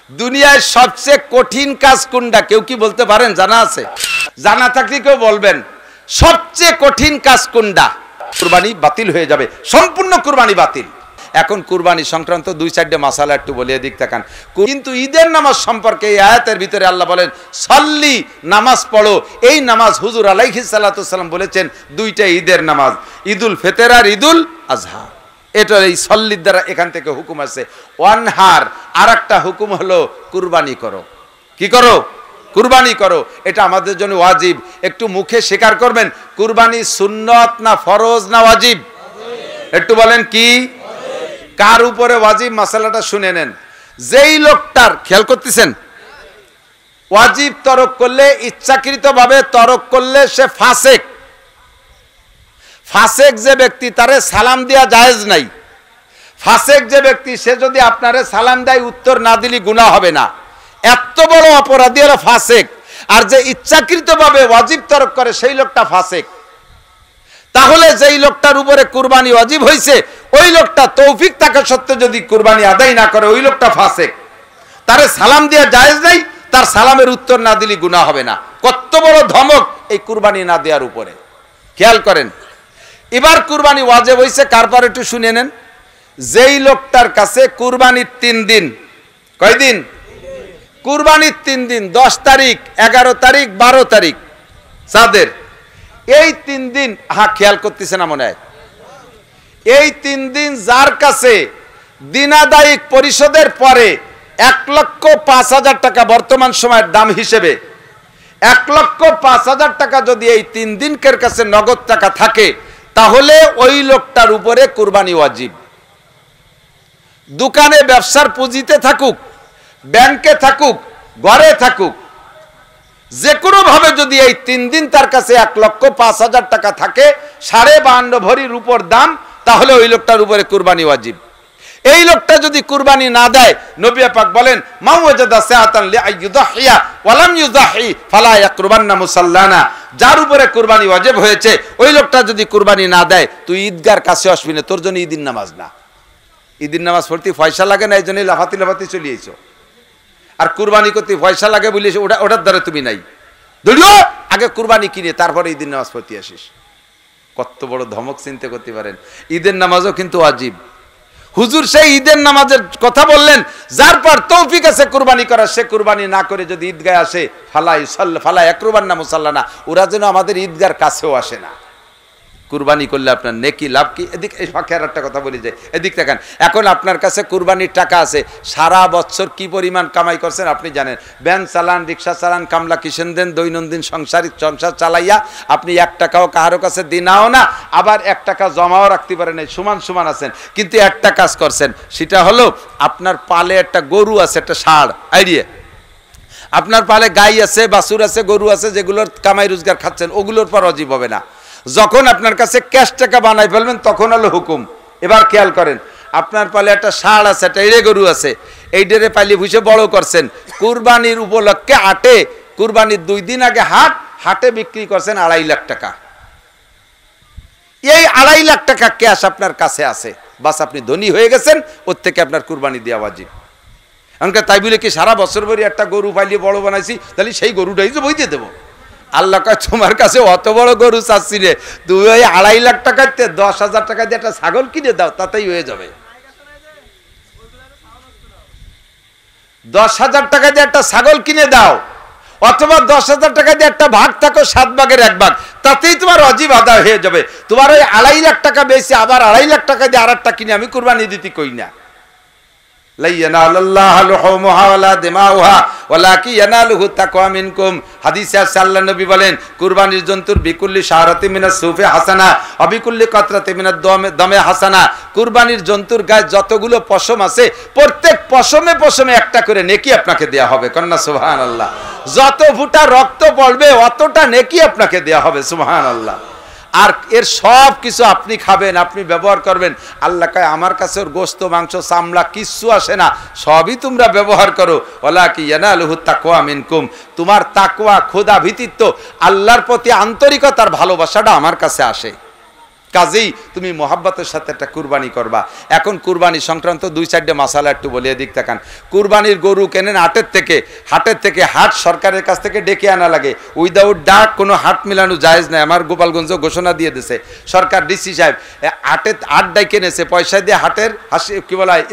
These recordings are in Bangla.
দুনিয়ায় সবচেয়ে কঠিন কাজ কোনটা কেউ কি বলতে পারেন? জানা আছে? জানা থাকলে কেউ বলবেন সবচেয়ে কঠিন কাজ কোনটা? কুরবানি বাতিল হয়ে যাবে, সম্পূর্ণ কুরবানি বাতিল। এখন কুরবানি সংক্রান্ত দুই চারটে মাসালা একটু বলে দিক তাকান। কিন্তু ঈদের নামাজ সম্পর্কে এই আয়াতের ভিতরে আল্লাহ বলেন সাল্লি, নামাজ পড়ো। এই নামাজ হুজুর আলাইহিস সালাতু ওয়াসসালাম বলেছেন দুইটা ঈদের নামাজ, ঈদুল ফিতর আর ঈদুল আজহা। এটা এই সাল্লির দ্বারা এখান থেকে হুকুম আছে। ওয়ানহার, আর একটা হুকুম হলো কুরবানি করো। কি করো? কুরবানি করো। এটা আমাদের জন্য ওয়াজিব। একটু মুখে স্বীকার করবেন কুরবানি সুন্নত না ফরজ না ওয়াজিব? একটু বলেন কি কার উপরে ওয়াজিব? মাসালাটা শুনে নেন। যেই লোকটার, খেয়াল করতেছেন, ওয়াজিব তরক করলে, ইচ্ছাকৃতভাবে তরক করলে সে ফাসেক। ফাসেক যে ব্যক্তি তারে সালাম দেওয়া জায়েজ নাই। ফাসেক যে ব্যক্তি সে যদি আপনারে সালাম দেয় উত্তর না দিলে গুনাহ হবে না। এত বড় অপরাধী হলো ফাসেক। আর যে ইচ্ছাকৃতভাবে ওয়াজিব তরক করে সেই লোকটা ফাসেক। তাহলে যেই লোকটার উপরে কুরবানি ওয়াজিব হয়েছে ওই লোকটা তৌফিক থাকা সত্ত্বেও যদি কুরবানি আদায় না করে ওই লোকটা ফাসেক। তারে সালাম দেওয়া জায়েজ নাই, তার সালামের উত্তর না দিলে গুনাহ হবে না। কত বড় ধমক এই কুরবানি না দেওয়ার উপরে, খেয়াল করেন। এবার কুরবানি ওয়াজিব হয়েছে কার পর একটু শুনে নেন। যেই লোকটার কাছে কুরবানির 3 দিন, কয় দিন? কুরবানির 3 দিন, 10 তারিখ, 11 তারিখ, 12 তারিখ যাদের, এই 3 দিন, খেয়াল করতেছে না মনে হয়, এই 3 দিন যার কাছে দিনাদায়িক পরিশোধের পরে 1,05,000 টাকা বর্তমান সময়ের দাম হিসেবে 1,05,000 টাকা যদি এই 3 দিনকের কাছে নগদ টাকা থাকে তাহলে ওই লোকটার উপরে কুরবানি ওয়াজিব। দোকানে ব্যবসার পুঁজিতে থাকুক, ব্যাংকে থাকুক, ঘরে থাকুক, যে কোনো ভাবে যদি এই 3 দিন তার কাছে 1,05,000 টাকা থাকে, 52.5 ভরির উপর দাম, তাহলে ওই লোকটার উপরে কুরবানি ওয়াজিব। এই লোকটা যদি কুরবানি না দেয়, নবী পাক বলেন মা ওয়াজাদা সাআতান লিআইয়ুদাহিয়া ওয়া লাম ইউদাহি ফালা ইয়াকরুবান্না মুসাল্লানা। যার উপরে কুরবানি ওয়াজিব হয়েছে ওই লোকটা যদি কুরবানি না দেয়, তুই ঈদগার কাছে আসবি না, তোর জন্য ঈদের নামাজ না। ঈদের নামাজ পড়তে পয়সা লাগে না, এই জন্য লাফাতি লাফাতি চলে এসো। আর কুরবানি করতে পয়সা লাগে বলে ওটার দ্বারা তুমি নাই। দলীয় আগে কুরবানি কিনে তারপরে ঈদের নামাজ পড়তে আসিস। কত বড় ধমক চিন্তা করতে পারেন। ঈদের নামাজও কিন্তু ওয়াজিব। হুজুর সেই ঈদের নামাজের কথা বললেন, যার পর তৌফিক আছে কুরবানি করার, সে কুরবানি না করে যদি ঈদগায় আসে ফালা ইয়াকরুবান্না মুসাল্লানা, ওরা যেন আমাদের ঈদগার কাছেও আসে না। কুরবানি করলে আপনার নেকি লাভ কি? এদিক এই ফাঁকে আর একটা কথা বলি যায়, এদিক দেখেন। এখন আপনার কাছে কুরবানির টাকা আছে, সারা বছর কি পরিমাণ কামাই করছেন আপনি জানেন। ভ্যান চালান, রিক্সা চালান, কামলা কিষেন দেন, দৈনন্দিন সংসার চালাইয়া আপনি 1 টাকাও কারো কাছে দিনাও না, আবার 1 টাকা জমাও রাখতে পারেন, সমান সমান আছেন। কিন্তু একটা কাজ করছেন, সেটা হলো আপনার পালে একটা গরু আছে, একটা ষাঁড় আইডিয়া, আপনার পালে গাই আছে, বাছুর আছে, গরু আছে, যেগুলোর কামাই রোজগার খাচ্ছেন, ওগুলোর পর ওয়াজিব হবে না। যখন আপনার কাছে ক্যাশ টাকা বানাই ফেলবেন তখন হলো হুকুম। এবার খেয়াল করেন, আপনার পালে একটা ষাঁড় আছে, একটা এড়ে গরু আছে, এই ডেরে পাইলে ভুষে বড় করছেন, কুরবানির উপলক্ষে হাটে, কুরবানির 2 দিন আগে হাটে বিক্রি করছেন 2.5 লাখ টাকা। এই 2.5 লাখ টাকা ক্যাশ আপনার কাছে আছে, বাস আপনি ধনী হয়ে গেছেন, ওর থেকে আপনার কুরবানি দেওয়া ওয়াজিব। এমনকি তাই বলে কি সারা বছর ভরি একটা গরু পাইলে বড় বানাইছি, তাহলে সেই গরুটাই তো বই দিয়ে দেবো? আল্লাহ কয় তোমার কাছে অত বড় গরু চাচ্ছি রে, তুই ওই 2.5 লাখ টাকাতে 10,000 টাকা দিয়ে একটা ছাগল কিনে দাও, তাতেই হয়ে যাবে। 10,000 টাকা দিয়ে একটা ছাগল কিনে দাও, অথবা 10,000 টাকা দিয়ে একটা ভাগ থাকো, 7 ভাগের 1 ভাগ, তাতেই তোমার ওয়াজিব আদায় হয়ে যাবে। তোমার ওই 2.5 লাখ টাকা বেশি আবার 2.5 লাখ টাকা দিয়ে আরেকটা কিনে আমি কুরবানি দিতে কই না। হাদিসে আছে আল্লাহ নবী বলেন কুরবানির জন্তুর বিকুল্লি শাহরাতি মিনাস সুফে হাসানা অবিকুল্লি কাতরাতি মিনাদ দমে হাসানা। কুরবানির জন্তুর গায়ে যতগুলো পশম আছে প্রত্যেক পশমে পশমে একটা করে নেকি আপনাকে দেয়া হবে। কন্যা সুবহানাল্লাহ। যত ফুটা রক্ত পড়বে অতটা নেকি আপনাকে দেয়া হবে। সুবহানাল্লাহ। আর এর সব কিছু আপনি খাবেন, আপনি ব্যবহার করবেন। আল্লাহ কয় আমার কাছে ওর গোশত মাংস চামড়া কিচ্ছু আসে না, সবই তোমরা ব্যবহার করো। ওয়ালাকি ইয়ানালুহু তাকওয়া মিনকুম, তোমার তাকওয়া খোদা ভীতিত্ব আল্লাহর প্রতি আন্তরিকতার ভালোবাসাটা আমার কাছে আসে। কাজেই তুমি মোহাব্বতের সাথে একটা কুরবানি করবা। এখন কুরবানি সংক্রান্ত 2-4টা মাসালা একটু বলে দিক তাকান। কুরবানির গরু কেনেন হাটের থেকে হাট সরকারের কাছ থেকে ডেকে আনা লাগে। উইদাউট ডাক কোনো হাট মিলানো জায়েজ নাই। আমার গোপালগঞ্জ ঘোষণা দিয়ে দিয়েছে সরকার, ডিসি সাহেব। হাট ডাইকে এনেছে, পয়সা দিয়ে হাটের কি বলা হয়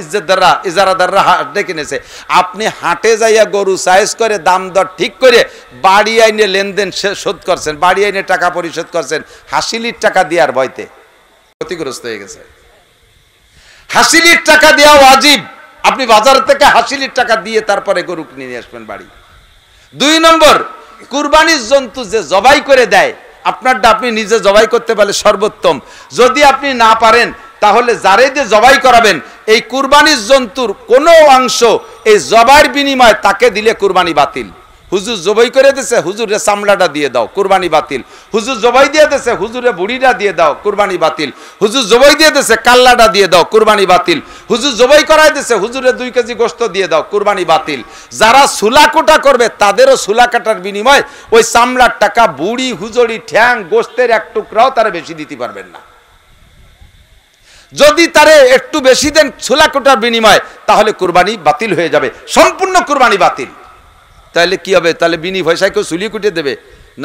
ইজারাদাররা হাট ডেকে এনেছে। আপনি হাটে যাইয়া গরু সাইজ করে দাম দর ঠিক করে বাড়ি আইনে লেনদেন শোধ করছেন, বাড়ি আইনে টাকা পরিশোধ করছেন হাসিলির টাকা দেওয়ার ভয়তে। ক্ষতিগ্রস্ত হয়ে গেছে। হাসিলির টাকা দেওয়া ওয়াজিব। আপনি বাজার থেকে হাসিলির টাকা দিয়ে তারপরে গরু কিনে নিয়ে আসবেন বাড়ি। 2 নম্বর, কুরবানির জন্তু যে জবাই করে দেয়, আপনারটা আপনি নিজে জবাই করতে পারলে সর্বোত্তম। যদি আপনি না পারেন তাহলে যারে দিয়ে জবাই করাবেন এই কুরবানির জন্তুর কোনো অংশ এই জবাইয়ের বিনিময়ে তাকে দিলে কুরবানি বাতিল। হুজুর জবাই করে দিয়েছে, হুজুরে চামড়াটা দিয়ে দাও, কুরবানি বাতিল। হুজুর জবাই দিয়ে দিয়েছে, হুজুরে বুড়িটা দিয়ে দাও, কুরবানি বাতিল। হুজুর জবাই দিয়ে দিয়েছে, কাল্লাটা দিয়ে দাও, কুরবানি বাতিল। হুজুর জবাই করাই দিয়েছে, হুজুরে 2 কেজি গোশত দিয়ে দাও, কুরবানি বাতিল। যারা সুলাকুটা করবে তাদেরও সুলা কাটার বিনিময়ে ওই চামড়ার টাকা বুড়ি হুজুরি ঠ্যাং গোশতের এক টুকরাও তারা বেশি দিতে পারবেন না। যদি তারে একটু বেশি দেন সুলাকুটার বিনিময়ে তাহলে কুরবানি বাতিল হয়ে যাবে, সম্পূর্ণ কুরবানি বাতিল। তাহলে কি হবে? তাহলে বিনি পয়সায় কেউ চুলি কুটে দেবে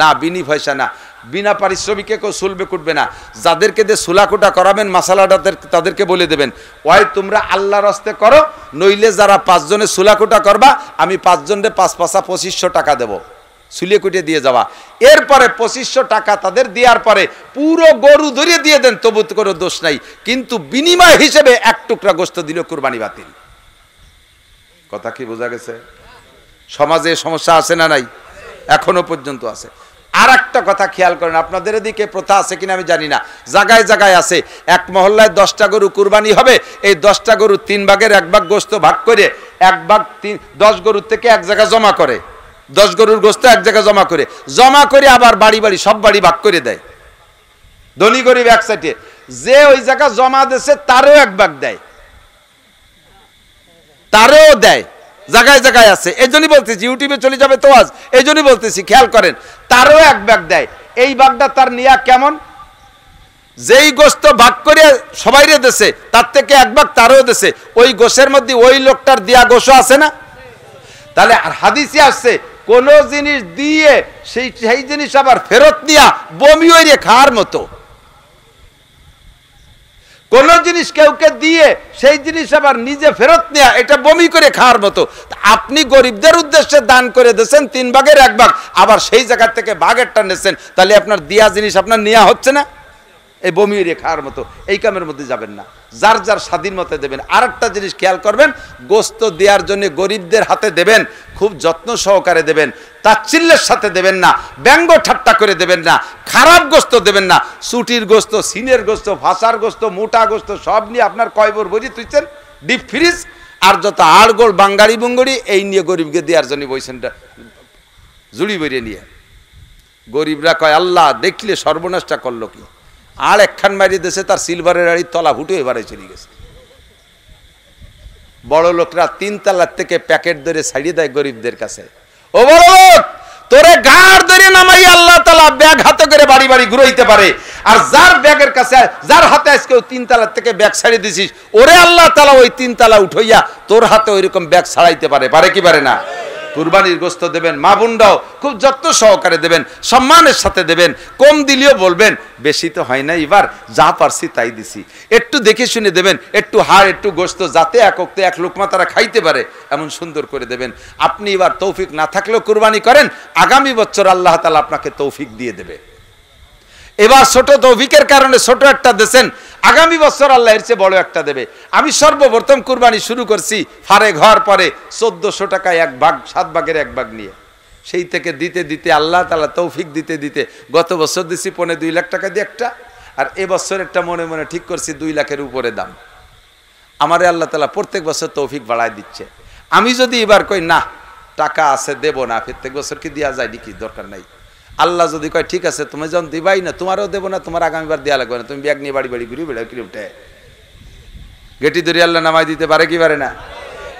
না? বিনি পয়সা না, বিনা পারিশ্রমিকে কেউ চুলবে কুটবে না। যাদেরকে দিয়ে সুলাকুটা করাবেন মাসালাটা তাদেরকে বলে দেবেন, ওই তোমরা আল্লাহর রাস্তে করো, নইলে যারা 5 জনে সুলাকুটা করবা আমি 5 জনের 5 পাঁচা 2500 টাকা দেবো, সুলিয়ে কুটে দিয়ে যাওয়া। এরপরে 2500 টাকা তাদের দেওয়ার পরে পুরো গরু ধরিয়ে দিয়ে দেন, তবু কোনো দোষ নাই। কিন্তু বিনিময় হিসেবে 1 টুকরা গোশত দিলেও কুরবানি বাতিল। কথা কি বোঝা গেছে? সমাজে সমস্যা আছে না নাই? এখনো পর্যন্ত আছে। আর একটা কথা খেয়াল করেন, আপনাদের এদিকে প্রথা আছে কিনা আমি জানি না, জায়গায় জায়গায় আছে। এক মহল্লায় 10টা গরু কুরবানি হবে, এই 10টা গরু 3 ভাগের 1 ভাগ গোশত ভাগ করে 1 ভাগ 10 গরুর থেকে এক জায়গায় জমা করে, 10 গরুর গোশত এক জায়গায় জমা করে আবার বাড়ি বাড়ি সব বাড়ি ভাগ করে দেয়। ধনী গরিব এক সাইডে, যে ওই জায়গা জমা দিয়েছে তারও 1 ভাগ দেয়, তারও দেয়। জায়গায় জায়গায় আছে, এই জন্যই বলতেছি, ইউটিউবে চলে যাবে তো আজ, এই জন্যই বলতেছি খেয়াল করেন। তারও 1 ভাগ দেয়। এই ভাগটা তার নিয়া কেমন? যেই গোশত ভাগ করে সবাইরে দেশে তার থেকে 1 ভাগ তারও দেশে, ওই গোশের মধ্যে ওই লোকটার দেয়া গোশও আছে না? তাহলে আর হাদিসে আসছে কোন জিনিস দিয়ে সেই জিনিস আবার ফেরত নিয়া বমি হইরে খাওয়ার মতো। কোন জিনিস কেউকে দিয়ে সেই জিনিস আবার নিজে ফেরত নেয়া, এটা বমি করে খাওয়ার মতো। আপনি গরিবদের উদ্দেশ্যে দান করে দিয়েছেন 3 ভাগের 1 ভাগ, আবার সেই জায়গা থেকে ভাগেরটা নিয়েছেন, তাহলে আপনার দেয়া জিনিস আপনার নেওয়া হচ্ছে না? এই বমি হইরে খাওয়ার মতো এই কামের মধ্যে যাবেন না। যার যার স্বাধীন মতে দেবেন। আর একটা জিনিস খেয়াল করবেন, গোশত দেওয়ার জন্য গরিবদের হাতে দেবেন, খুব যত্ন সহকারে দেবেন, তাচ্ছিল্যের সাথে দেবেন না, ব্যঙ্গ ঠাট্টা করে দেবেন না, খারাপ গোশত দেবেন না। চুটির গোশত, সিনের গোশত, ভাষার গোশত, মোটা গোশত সব নিয়ে আপনার কয়বর বই তুইছেন ডিপ ফ্রিজ, আর যত আড়গোল বাঙ্গাড়ি বুঙ্গড়ি এই নিয়ে গরিবকে দেওয়ার জন্য বইছেন জুড়ি বেরিয়ে নিয়ে। গরিবরা কয় আল্লাহ দেখলে সর্বনাশটা করলো কি, আর একখান মারিয়ে দিয়েছে তার সিলভারের গাড়ির তলা ফুটে এবারে চলে গেছে। বড় লোকরা 3 তলার থেকে প্যাকেট ধরে ছাড়িয়ে দেয় গরিবদের কাছে, ও বড় লোক তোরে গাড় ধরে নামাই আল্লাহ তাআলা ব্যাগ হাতে করে বাড়ি বাড়ি ঘুরাইতে পারে, আর যার ব্যাগের কাছে যার হাতে আজকে 3 তলার থেকে ব্যাগ ছাড়িয়ে দিছিস ওরে আল্লাহ তাআলা ওই 3 তলা উঠাইয়া তোর হাতে ওইরকম ব্যাগ ছাড়াইতে পারে কি পারে না? কুরবানির গোশত দেবেন, মা বোনরাও খুব যত্ন সহকারে দেবেন, সম্মানের সাথে দেবেন। কম দিলেও বলবেন বেশি তো হয় না, এবার যা পারছি তাই দিছি। একটু দেখে শুনে দেবেন, একটু হাড় একটু গোশত যাতে এক লোকমা তারা খাইতে পারে এমন সুন্দর করে দেবেন। আপনি এবার তৌফিক না থাকলেও কুরবানি করেন, আগামী বছর আল্লাহ তাআলা আপনাকে তৌফিক দিয়ে দেবে। এবার ছোট তৌফিকের কারণে ছোট একটা দেন, আগামী বছর আল্লাহ এর চেয়ে বড় একটা দেবে। আমি সর্বপ্রথম কুরবানি শুরু করছি ফারে ঘর পরে 1400 টাকায় 1 ভাগ 7 ভাগের 1 ভাগ নিয়ে। সেই থেকে দিতে দিতে আল্লাহ তাআলা তৌফিক দিতে দিতে গত বছর দিছি 2.5 লাখ টাকা দিয়ে একটা, আর এবছর একটা মনে মনে ঠিক করছি 2 লাখের উপরে দাম। আমারে আল্লাহ তাআলা প্রত্যেক বছর তৌফিক বাড়ায় দিচ্ছে। আমি যদি এবার কই না টাকা আছে দেব না, প্রত্যেক বছর কি দেওয়া যায় নাকি, দরকার নাই। আল্লাহ যদি কয় ঠিক আছে তুমি যখন দিবাই না, তোমারও দেবো না, তোমার আগামীবার দেওয়া লাগবে না, তুমি ব্যাগ নিয়ে বাড়ি বাড়ি ঘুরি বেড়াও কিলোমিটার গেটি ধরে আল্লাহ নামাই দিতে পারে কি পারে না?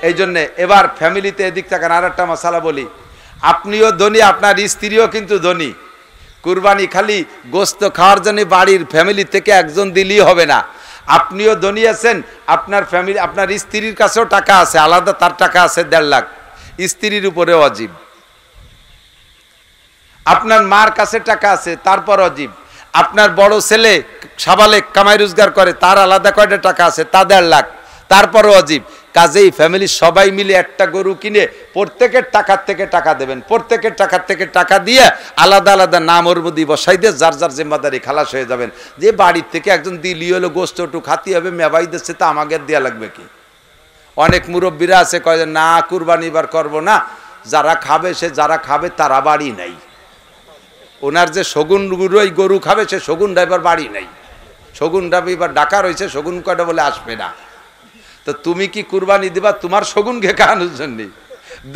এই জন্যে এবার ফ্যামিলিতে এদিক থাকেন। আর একটা মশালা বলি, আপনিও ধনী, আপনার স্ত্রীও কিন্তু ধনী। কুরবানি খালি গোস্ত খাওয়ার জন্য বাড়ির ফ্যামিলি থেকে একজন দিলেই হবে না। আপনিও ধনী আছেন, আপনার ফ্যামিলি, আপনার স্ত্রীর কাছেও টাকা আছে, আলাদা তার টাকা আছে 1.5 লাখ, স্ত্রীর উপরে ওয়াজিব। আপনার মার কাছে টাকা আছে, তারপর ওয়াজিব। আপনার বড় ছেলে সাবালেক কামাই রোজগার করে, তার আলাদা কয়টা টাকা আছে, তা 1.5 লাখ, তারপর ওয়াজিব। কাজেই ফ্যামিলির সবাই মিলে একটা গরু কিনে প্রত্যেকের টাকার থেকে টাকা দেবেন, প্রত্যেকের টাকার থেকে টাকা দিয়ে আলাদা আলাদা নাম ওর মধ্যে বসাই দিয়ে যার যার জিম্মাদারি খালাস হয়ে যাবেন। যে বাড়ির থেকে একজন দিলি হলো গোস্ত একটু খাতি হবে, মেবাই দিচ্ছে, তা আমাকে দেওয়া লাগবে কি? অনেক মুরব্বীরা আছে কয় না কুরবানি এবার করবো না, যারা খাবে সে যারা খাবে তারা বাড়ি নাই। ওনার যে শগুন গরু খাবে সে শগুন ড্রাইভার বাড়ি নাই, শগুন ড্রাইভার ডাকা রয়েছে, শগুন কয়টা বলে আসবে না। তো তুমি কি কুরবানি দিবা তোমার শগুনকে খাওয়ানোর জন্য?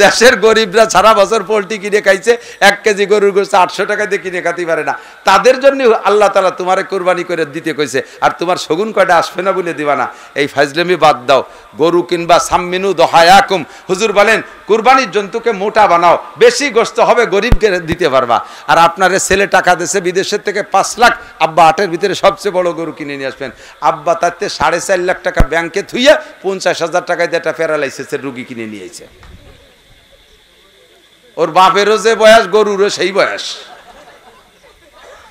দেশের গরিবরা সারা বছর পোল্ট্রি কিনে খাইছে, 1 কেজি গরুর গোশত 800 টাকা দিয়ে কিনে খাতে পারে না, তাদের জন্য আল্লাহ তাআলা তোমারে কুরবানি করে দিতে কইছে, আর তোমার শগুন কয়টা আসবে না বলে দিবা না। এই ফাজলামি বাদ দাও। গরু কিনবা সাম্মিনু দহায়াকুম, হুজুর বলেন কুরবানির জন্তুকে মোটা বানাও, বেশি গোশত হবে, গরিবকে দিতে পারবা। আর আপনার ছেলে টাকা দিয়েছে বিদেশের থেকে 5 লাখ, আব্বা 8-এর ভিতরে সবচেয়ে বড় গরু কিনে নিয়ে আসবেন। আব্বা তাতে 4.5 লাখ টাকা ব্যাংকে থুইয়া 50,000 টাকায় দিয়ে একটা প্যারালাইসিসের রুগী কিনে নিয়েছে। ওর বাপেরও যে বয়স, গরুরও সেই বয়স।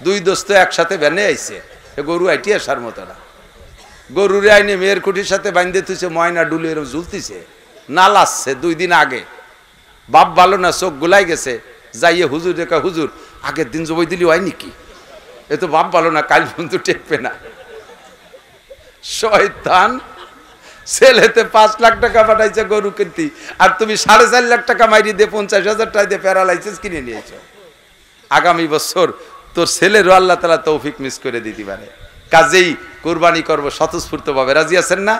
2 দোস্ত একসাথে ভ্যানে আইছে, গরু আইটি আসার মতো না। গরুরে আইনে মেয়ের কুঠির সাথে বাঁধতে তুইছে, ময়না ডুলে এরকম ঝুলতিছে, নাল আসছে 2 দিন আগে। বাপ ভালো না, চোখ গুলাই গেছে, যাইয়ে হুজুর দেখা, হুজুর আগের দিন জবই দিলি হয় নাকি? এ তো বাপ ভালো না, কাল পর্যন্ত টেকবে না। শয়তান, ছেলেতে 5 লাখ টাকা পাঠাইছে গরু কিনতি, আর তুমি 4.5 লাখ টাকা মাইরি দিয়ে 50,000 টাকা দিয়ে প্যারালাইসিস কিনে নিয়েছো। আগামী বছর তোর ছেলেরও আল্লাহ তাআলা তৌফিক মিস করে দিতে পারে। কাজেই কুরবানি করবো স্বতঃস্ফূর্ত ভাবে। রাজি আছেন না?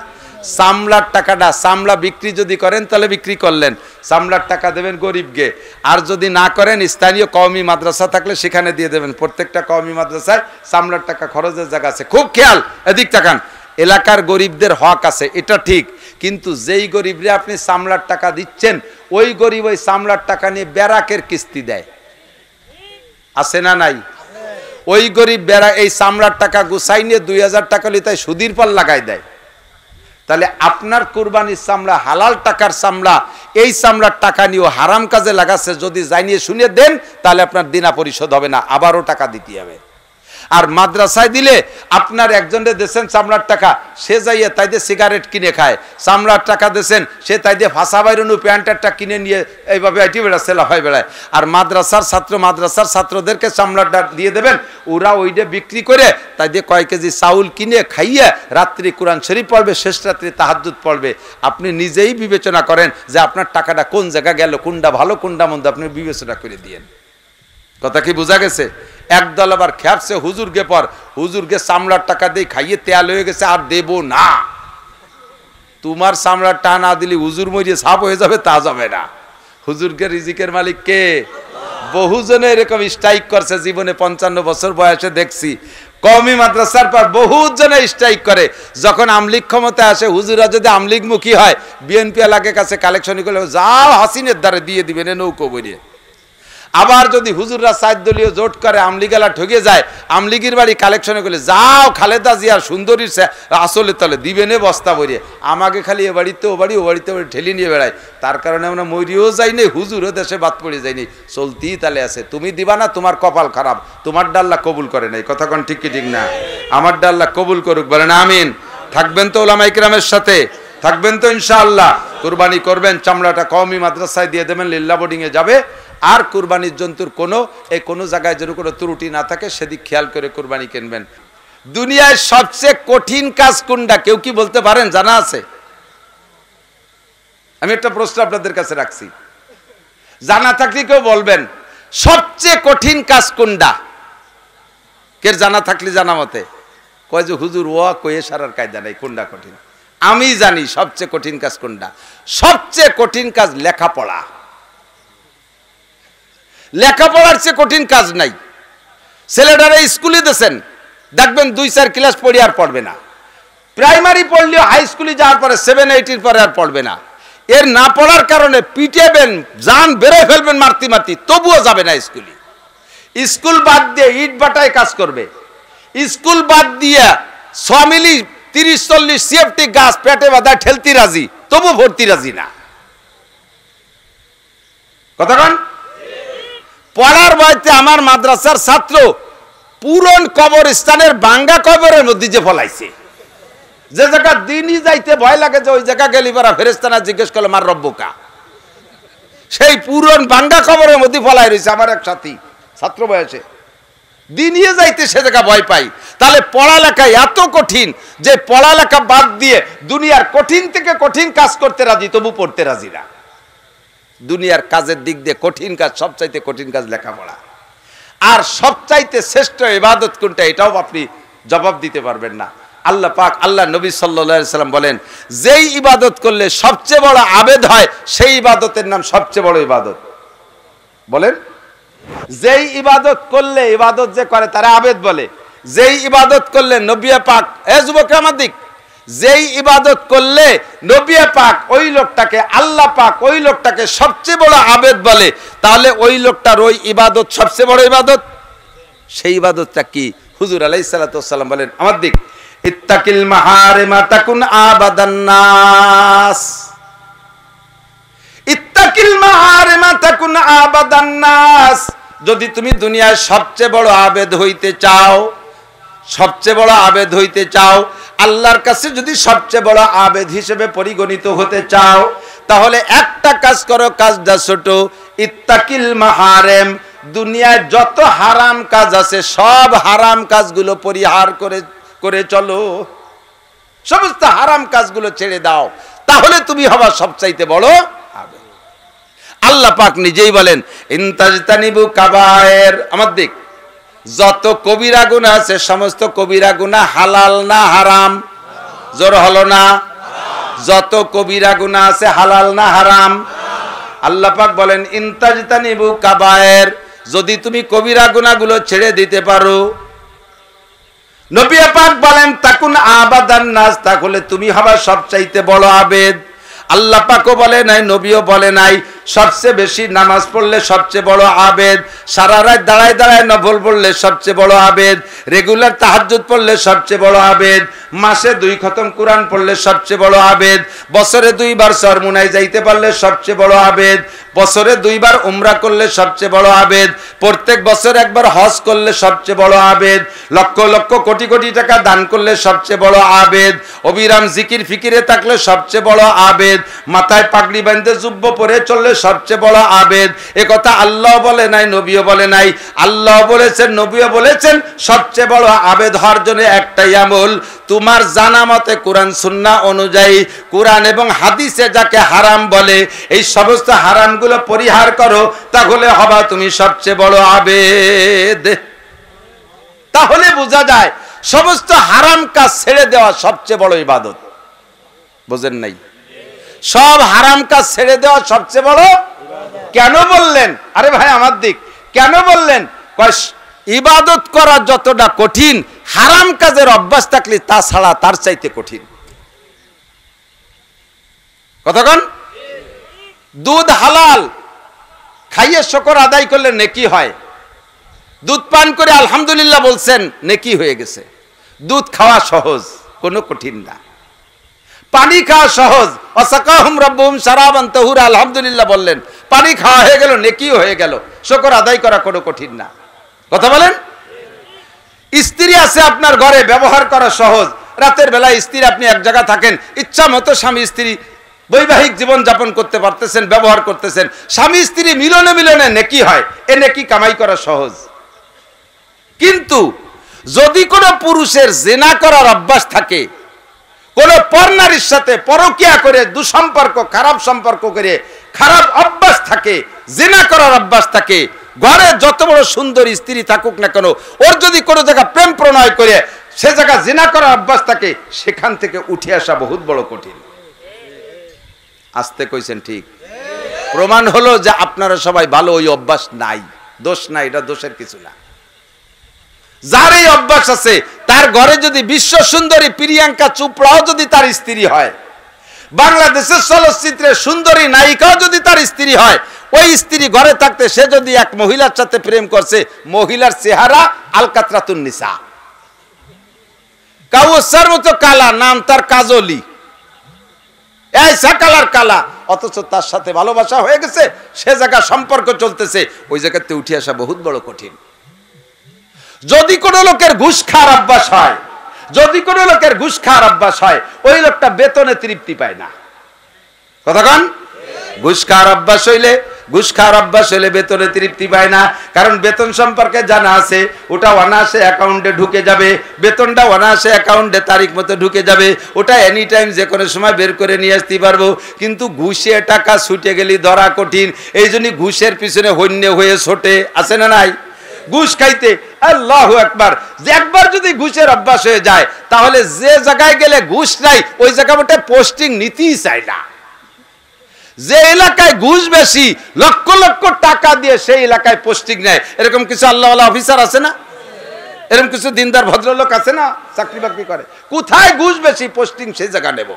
চামড়ার টাকাটা, চামড়া বিক্রি যদি করেন তাহলে বিক্রি করলেন, চামড়ার টাকা দেবেন গরিবকে। আর যদি না করেন স্থানীয় কওমি মাদ্রাসা থাকলে সেখানে দিয়ে দেবেন। প্রত্যেকটা কওমি মাদ্রাসায় চামড়ার টাকা খরচের জায়গা আছে। খুব খেয়াল, এদিক তাকান। এলাকার গরিবদের হক আছে, এটা ঠিক, কিন্তু যেই গরিবরে আপনি চামড়ার টাকা দিচ্ছেন, ওই গরিব ওই চামড়ার টাকা নিয়ে ব্যারাকের কিস্তি দেয়, আছে না নাই? ওই গরিব বেড়া এই চামড়ার টাকা গুছাই নিয়ে 2,000 টাকা লিতায় সুদির পর লাগাই দেয়। তাহলে আপনার কুরবানির চামড়া হালাল টাকার চামড়া, এই চামড়ার টাকা নিয়েও হারাম কাজে লাগাচ্ছে, যদি জানিয়ে শুনিয়ে দেন তাহলে আপনার দিনা পরিশোধ হবে না, আবারও টাকা দিতে হবে। আর মাদ্রাসায় দিলে আপনার একজনের দেশেন চামড়ার টাকা, সে যাইয়ে তাই দিয়ে সিগারেট কিনে খায়, চামড়ার টাকা দেশেন সে তাই দিয়ে ফাঁসা বাইরনু প্যান্টারটা কিনে নিয়ে এইভাবে আইটি বেড়াচ্ছে, লাফাই বেড়ায়। আর মাদ্রাসার ছাত্রদেরকে চামড়াটা দিয়ে দেবেন, ওরা ওইটা বিক্রি করে তাই দিয়ে কয়েক কেজি চাউল কিনে খাইয়ে রাত্রি কোরআন শরীফ পড়বে, শেষ রাত্রি তাহাজ্জুদ পড়বে। আপনি নিজেই বিবেচনা করেন যে আপনার টাকাটা কোন জায়গা গেল, কোনটা ভালো কোনটা মন্দ, আপনি বিবেচনা করে দিয়েন। কথা কি বোঝা গেছে? একদল আবার খেপছে হুজুরকে পর, হুজুরকে চামড়ার টাকা দিয়ে খাইয়ে তেল হয়ে গেছে, আর দেব না। তোমার চামড়ার টাকা না দিলে হুজুর মরিয়ে সাপ হয়ে যাবে, তা যাবে না। হুজুরকে রিজিকের মালিক কে? বহুজনে এরকম স্ট্রাইক করছে জীবনে, 55 বছর বয়সে দেখছি। কওমি মাদ্রাসার পর বহুজনে স্ট্রাইক করে। যখন আমলিগ ক্ষমতা আসে, হুজুরা যদি আমলিগ মুখী হয়, বিএনপি এলাকার কাছে কালেকশন করে যাও হাসিনের দ্বারে দিয়ে দিবেন নৌকো বইয়ে। আবার যদি হুজুররা 4 দলীয় জোট করে, আমলিগেলা ঠকে যায়, আমলিগির বাড়ি কালেকশনে করলে যাও খালেদা জিয়ার সুন্দরীর আসলে তলে দিবেনে বস্তা ভরিয়ে। আমাকে খালি এ বাড়িতে ও বাড়ি, ও বাড়িতে ঠেলি নিয়ে বেড়ায়। তার কারণে আমরা মরিও যাই নাই, হুজুরও দেশে বাদ পড়ে যায়নি, চলতেই তালে আছে। তুমি দিবা না, তোমার কপাল খারাপ, তোমার ডাল্লা কবুল করে নাই। কথা কোন ঠিক কি ঠিক না? আমার ডাল্লা কবুল করুক, বলেন আমিন। থাকবেন তো ওলামা ইকরামের সাথে, থাকবেন তো ইনশাআল্লাহ। কুরবানি করবেন, চামড়াটা কওমি মাদ্রাসায় দিয়ে দেবেন, লিল্লা বোর্ডিংয়ে যাবে। আর কুরবানির জন্তুর কোনো জায়গায় যেন কোনো ত্রুটি না থাকে সেদিক খেয়াল করে কুরবানি কিনবেন। দুনিয়ায় সবচেয়ে কঠিন কাজ কোনটা কেউ কি বলতে পারেন? জানা আছে? আমি একটা প্রশ্ন আপনাদের কাছে রাখছি, জানা থাকলে কেউ বলবেন সবচেয়ে কঠিন কাজ কোনটা? কে জানা থাকলে জানা মতে কয় যে হুজুর ও কয়ে সারার কায়দা নাই, কোনটা কঠিন? আমি জানি সবচেয়ে কঠিন কাজ কোনটা। সবচেয়ে কঠিন কাজ লেখাপড়া। লেখাপড়ার চেয়ে কঠিন কাজ নাই। ছেলেটারা স্কুলে দিয়েছেন, দেখবেন 2-4 ক্লাস পড়ে আর পড়বে না। প্রাইমারি পড়লেও হাই স্কুলে যাওয়ার পরে 7-8 পরে আর পড়বে না। এর না পড়ার কারণে পিটেবেন, জান বেরোয় ফেলবেন মারতি, তবুও যাবে না স্কুলে। স্কুল বাদ দিয়ে ইট বাটায় কাজ করবে, স্কুল বাদ দিয়ে 6 মিলি 30-40 সিএফটি গাছ পেটে বাঁধা ঠেলতি রাজি, তবু ভর্তি রাজি না। কতক্ষণ পড়ার বয়সে আমার মাদ্রাসার ছাত্র পুরন কবরস্থানের ভাঙ্গা কবরের মধ্যে যে ফলাইছে, যে জায়গা দিনই যাইতে ভয় লাগে যে ওই জায়গা গেলি পারা ফেরেশতারা জিজ্ঞেস করলো মার রব্বুকা, সেই পুরন ভাঙ্গা কবরের মধ্যে ফলাই রয়েছে আমার এক সাথী ছাত্র বয়সে, দিনিয়ে যাইতে সে জায়গা ভয় পাই। তাহলে পড়ালেখা এত কঠিন যে পড়ালেখা বাদ দিয়ে দুনিয়ার কঠিন থেকে কঠিন কাজ করতে রাজি, তবু পড়তে রাজি না। দুনিয়ার কাজের দিক দিয়ে কঠিন কাজ, সবচাইতে কঠিন কাজ লেখাপড়া। আর সবচাইতে শ্রেষ্ঠ ইবাদত কোনটা, এটাও আপনি জবাব দিতে পারবেন না। আল্লাহ পাক, আল্লাহ নবী সাল্লাল্লাহু আলাইহি সাল্লাম বলেন, যেই ইবাদত করলে সবচেয়ে বড় আবেদ হয় সেই ইবাদতের নাম সবচেয়ে বড় ইবাদত। বলেন, যেই ইবাদত করলে, ইবাদত যে করে তারা আবেদ বলে। যেই ইবাদত করলে নবী পাক, এ যুবক আমার দিক, যেই ইবাদত করলে নবী পাক ওই লোকটাকে, আল্লাহ পাক ওই লোকটাকে সবচেয়ে বড় আবেদ বলে, তাহলে ওই লোকটার ওই ইবাদত সবচেয়ে বড় ইবাদত। সেই ইবাদতটা কি? হুজুর আলাইহিস সালাতু ওয়াস সালাম বলেন, আমার দিক, ইত্তাকিল মাহারিমা তাকুন আবাদান নাস। ইত্তাকিল মাহারিমা তাকুন আবাদান নাস। যদি তুমি দুনিয়ায় সবচেয়ে বড় আবেদ হইতে চাও, সবচেয়ে বড় আবেদ হইতে চাও, আল্লাহর কাছে যদি সবচেয়ে বড় আবেদ হিসেবে পরিগণিত হতে চাও, তাহলে একটা কাজ করো, কাজটা ছোট, ইত্তাকিল মাহারিম। দুনিয়ায় যত হারাম কাজ আছে সব হারাম কাজগুলো পরিহার করে চলো, সমস্ত হারাম কাজগুলো ছেড়ে দাও, তাহলে তুমি হবা সবচাইতে বড় আবেদ। আল্লাহ পাক নিজেই বলেন, ইনতাজতানিবু কাবায়ের। আমার দিক, যত কবিরা গুনাহ আছে সমস্ত কবিরা গুনাহ হালাল না হারাম? জোর হলো না? যত কবিরা গুনাহ আছে হালাল না হারাম? আল্লাহ পাক বলেন, ইনতাজতানিবু কাবায়ের। যদি তুমি কবিরা গুনাহগুলো ছেড়ে দিতে পারো, নবী পাক বলেন, তাকুন আবাদান নাস, তাহলে তুমি হবা সবচাইতে বড় আবেদ। আল্লাহ পাকও বলে নাই, নবীও বলে নাই, সবচেয়ে বেশি নামাজ পড়লে সবচেয়ে বড় আবেদ, সারা রাত দাঁড়ায় দাঁড়ায় নফল পড়লে সবচেয়ে বড় আবেদ, রেগুলার তাহাজ্জুদ পড়লে সবচেয়ে বড় আবেদ, মাসে 2 খতম কোরআন পড়লে সবচেয়ে বড় আবেদ, বছরে 2 বার চরমুনায় যাইতে পারলে সবচেয়ে বড় আবেদ, বছরে 2 বার উমরা করলে সবচেয়ে বড় আবেদ, প্রত্যেক বছর একবার হজ করলে সবচেয়ে বড় আবেদ, লক্ষ লক্ষ কোটি কোটি টাকা দান করলে সবচেয়ে বড় আবেদ, অবিরাম জিকির ফিকিরে থাকলে সবচেয়ে বড় আবেদ, মাথায় পাগড়ি বাঁধতে জুব্ব পরে চললে সবচেয়ে বড় আবেদ। এ কথা আল্লাহ বলে নাই, নবীও বলে নাই। আল্লাহ বলেছেন, নবীও বলেছেন, সবচেয়ে বড় আবেদ হওয়ার জন্য একটাই আমল, তোমার জানা মতে কোরআন সুন্নাহ অনুযায়ী, কোরআন এবং হাদিসে যাকে হারাম বলে, এই সমস্ত হারামগুলো পরিহার করো, তাহলে হবা তুমি সবচেয়ে বড় আবেদ। তাহলে বোঝা যায় সমস্ত হারাম কাজ ছেড়ে দেওয়া সবচেয়ে বড় ইবাদত। বুঝেন নাই? সব হারাম কাজ ছেড়ে দেওয়া সবচেয়ে বড়। কেন বললেন? আরে ভাই আমার দিক, কেন বললেন? ইবাদত করা যতটা কঠিন, হারাম কাজের অভ্যাস থাকলে তা ছাড়া তার চাইতে কঠিন। কতক্ষণ? দুধ হালাল, খাইয়ে শুকর আদায় করলে নেকি হয়। দুধ পান করে আলহামদুলিল্লাহ বলছেন, নেকি হয়ে গেছে। দুধ খাওয়া সহজ, কোনো কঠিন না। পানি খাওয়া সহজ, ওয়াসাকাহুম রাব্বুহুম শারাবান তাহুরা, আলহামদুলিল্লাহ বললেন, পানি খাওয়া হয়ে গেল, নেকিও হয়ে গেল। শুকর আদায় করা কোনো কঠিন না। কথা বলেন? স্ত্রী আছে আপনার ঘরে, ব্যবহার করা সহজ। রাতের বেলায় স্ত্রী, আপনি এক জায়গা থাকেন, ইচ্ছা মতো স্বামী স্ত্রী বৈবাহিক জীবন যাপন করতে পারতেছেন, ব্যবহার করতেছেন, স্বামী স্ত্রী মিলনে মিলনে নেকি হয়, এ নেকি কামাই করা সহজ। কিন্তু যদি কোনো পুরুষের জিনা করার অভ্যাস থাকে, কোন পরনারীর সাথে পরকিয়া করে, দুঃসম্পর্ক, খারাপ সম্পর্ক করে, খারাপ অভ্যাস থাকে, জিনা করার অভ্যাস থাকে, ঘরে যত বড় সুন্দর স্ত্রী থাকুক না কেন, ওর যদি কোনো জায়গা প্রেম প্রণয় করে সে জায়গা জিনা করার অভ্যাস থাকে, সেখান থেকে উঠে আসা বহুত বড় কঠিন। আসতে কইছেন ঠিক? প্রমাণ হলো যে আপনারা সবাই ভালো, ওই অভ্যাস নাই, দোষ নাই, এটা দোষের কিছু না। যার এই অভ্যাস আছে, তার ঘরে যদি বিশ্ব সুন্দরী প্রিয়াঙ্কা চোপড়াও যদি তার স্ত্রী হয়, বাংলাদেশের চলচ্চিত্রের সুন্দরী নায়িকাও যদি তার স্ত্রী হয়, ওই স্ত্রী ঘরে থাকতে সে যদি এক মহিলার সাথে প্রেম করছে, মহিলার চেহারা আলকাতরাতুন নিসা, কাউসার মতো কালা, নাম তার কাজলি, এইসা কালার কালা, অথচ তার সাথে ভালোবাসা হয়ে গেছে, সে জায়গা সম্পর্ক চলতেছে, ওই জায়গাতে উঠে আসা বহুত বড় কঠিন। যদি কোনো লোকের ঘুষ খাওয়ার অভ্যাস হয়, যদি কোনো লোকের ঘুষ খাওয়ার অভ্যাস হয়, ওই লোকটা বেতনে তৃপ্তি পায় না। কতক্ষণ ঘুষ খাওয়ার অভ্যাস হইলে, ঘুষ খাওয়ার অভ্যাস হইলে বেতনে তৃপ্তি পায় না। কারণ বেতন সম্পর্কে জানা আছে, ওটা অনায়াসে অ্যাকাউন্টে ঢুকে যাবে, বেতনটা অনায়াসে অ্যাকাউন্টে তারিখ মতো ঢুকে যাবে, ওটা এনি টাইম যে কোনো সময় বের করে নিয়ে আসতে পারবো। কিন্তু ঘুষে টাকা ছুটে গেলে ধরা কঠিন। এই জন্য ঘুষের পিছনে হন্যে হয়ে ছোটে, আছে না নাই? ঘুষ খাইতে আল্লাহু আকবার। যে একবার যদি ঘুষের অভ্যাস হয়ে যায়, তাহলে যে জায়গায় গেলে ঘুষ নাই, ওই জায়গা মধ্যে পোস্টিং নিতেই চায় না। যে এলাকায় ঘুষ বেশি, লক্ষ লক্ষ টাকা দিয়ে সেই এলাকায় পোস্টিং নেয়। এরকম কিছু আল্লাহওয়ালা অফিসার আছে না? এরকম কিছু দিনদার ভদ্রলোক আছে না, চাকরি বাকরি করে? কোথায় ঘুষ বেশি, পোস্টিং সেই জায়গা নেব।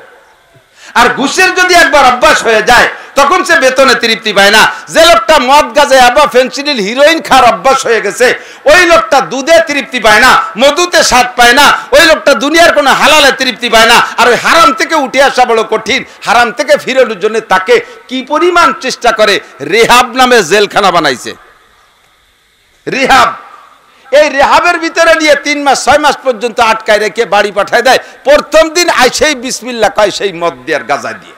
আর ঘুষের যদি একবার অভ্যাস হয়ে যায়, তখন সে বেতনে তৃপ্তি পায় না। যে লোকটা মদ গাঁজা আবা ফেন্সিডিল হিরোইন খাওয়ার অভ্যাস হয়ে গেছে, ওই লোকটা দুধে তৃপ্তি পায় না, মধুতে স্বাদ পায় না, ওই লোকটা দুনিয়ার কোনো হালালে তৃপ্তি পায় না। আর ওই হারাম থেকে উঠে আসা বড় কঠিন। হারাম থেকে ফিরানোর জন্য তাকে কি পরিমাণ চেষ্টা করে। রেহাব নামে জেলখানা বানাইছে, রেহাব। এই রেহাবের ভিতরে নিয়ে 3 মাস 6 মাস পর্যন্ত আটকায় রেখে বাড়ি পাঠায় দেয়। প্রথম দিন আইসেই বিসমিল্লাহ কয়, সেই মদ দিয়ে আর গাঁজা দিয়ে।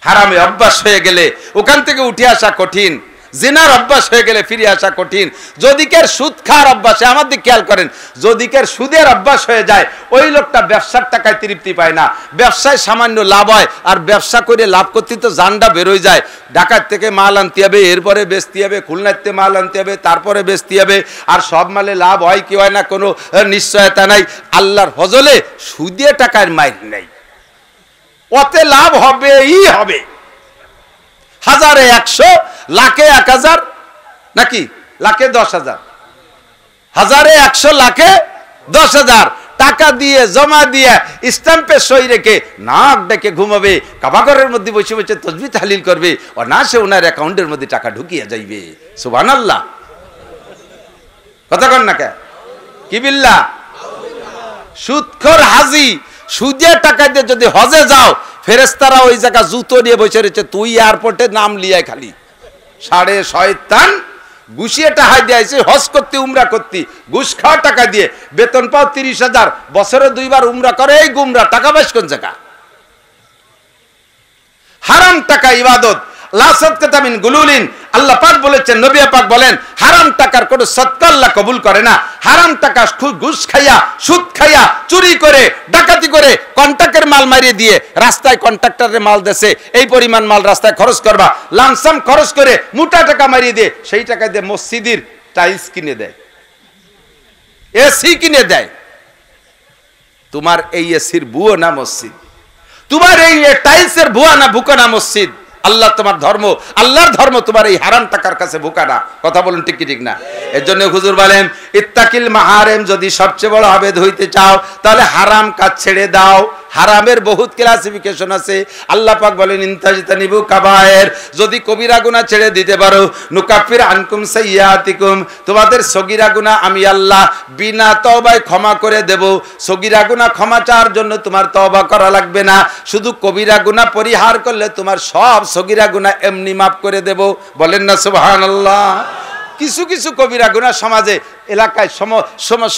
হারামে অভ্যাস হয়ে গেলে ওখান থেকে উঠে আসা কঠিন। জিনার অভ্যাস হয়ে গেলে ফিরে আসা কঠিন। যদি কের সুদ খাওয়ার অভ্যাসে, আমার দিকে খেয়াল করেন, যদি কের সুদের অভ্যাস হয়ে যায়, ওই লোকটা ব্যবসার টাকায় তৃপ্তি পায় না। ব্যবসায় সামান্য লাভ হয়, আর ব্যবসা করে লাভ করতে তো জানটা বেরোয় যায়। ঢাকার থেকে মাল আনতে হবে, এরপরে বেচতে হবে, খুলনাতে মাল আনতে হবে, তারপরে বেচতে হবে। আর সব মালে লাভ হয় কি হয় না কোনো নিশ্চয়তা নাই। আল্লাহর ফজলে সুদে টাকার মাইর নেই, ওতে লাভ হবেই হবে। হাজারে 100, লাখে 1000, নাকি লাখে 10,000, হাজারে 100, লাখে 10,000 টাকা দিয়ে জমা দিয়ে স্ট্যাম্পে সই রেখে নাক ডেকে ঘুমাবে, কাবাঘরের মধ্যে বসে বসে তাসবিহ তাহলিল করবে, ও না সে ওনার অ্যাকাউন্টের মধ্যে টাকা ঢুকিয়ে যাইবে। সুবহানাল্লাহ। কথা কন না কে? কি বিল্লাহ? সুদখোর হাজি, সুদে টাকা দিয়ে যদি হজে যাও, ফেরেশতারা ওই জায়গা জুতো নিয়ে বসে রয়েছে, তুই এয়ারপোর্টে নাম লিয়ায় খালি। সাড়ে শয়তান, ঘুষিয়ে টাকা দিয়েছে হজ করতে, উমরা করতে, ঘুষ খাওয়া টাকা দিয়ে। বেতন পাও 30,000, বছরে 2 বার উমরা করে, এই গুমরা টাকা বেশ কোন জায়গা? হারাম টাকা ইবাদত। লা সাদকাতা মিন গুলুলিন, আল্লাহ পাক বলেছেন, নবী পাক বলেন, হারাম টাকার কোনো সদকা আল্লাহ কবুল করে না। হারাম টাকা ঘুষ খাইয়া, সুদ খাইয়া, চুরি করে, ডাকাতি করে, কন্ট্রাক্টের মাল মারিয়ে দিয়ে, রাস্তায় কন্ট্রাক্টরের মাল দেশে এই পরিমাণ মাল রাস্তায় খরচ করবা, লামসাম খরচ করে মোটা টাকা মারিয়ে দিয়ে, সেই টাকা দিয়ে মসজিদের টাইলস কিনে দেয়, এসি কিনে দেয়। তোমার এই এসির বুয়ো না মসজিদ, তোমার এই টাইলসের ভুয়া না ভুকা না মসজিদ। আল্লাহ তোমার ধর্ম, আল্লাহর ধর্ম তোমার এই হারাম টাকার কাছে ভুকা না। কথা বলুন ঠিক কি ঠিক না? এর জন্য হুজুর বলেন, ইত্তাকিল মাহারেম, যদি সবচেয়ে বড় আবেদ হইতে চাও, তাহলে হারাম কাজ ছেড়ে দাও। হারামের বহুত ক্লাসিফিকেশন আছে। আল্লাহ পাক বলেন, ইনতাজতানিবু কাবায়ের, যদি কবিরা গুনাহ ছেড়ে দিতে পারো, নুকাফির আনকুম সাইয়্যাতিকুম, তোমাদের সগীরা গুনাহ আমি আল্লাহ বিনা তওবায় ক্ষমা করে দেব। সগীরা গুনাহ ক্ষমা চাওয়ার জন্য তোমার তওবা করা লাগবে না, শুধু কবিরা গুনাহ পরিহার করলে তোমার সব সগীরা গুনাহ এমনি মাফ করে দেব। বলেন না সুবহানাল্লাহ। কিছু কিছু কবিরা গুনাহ সমাজে এলাকায়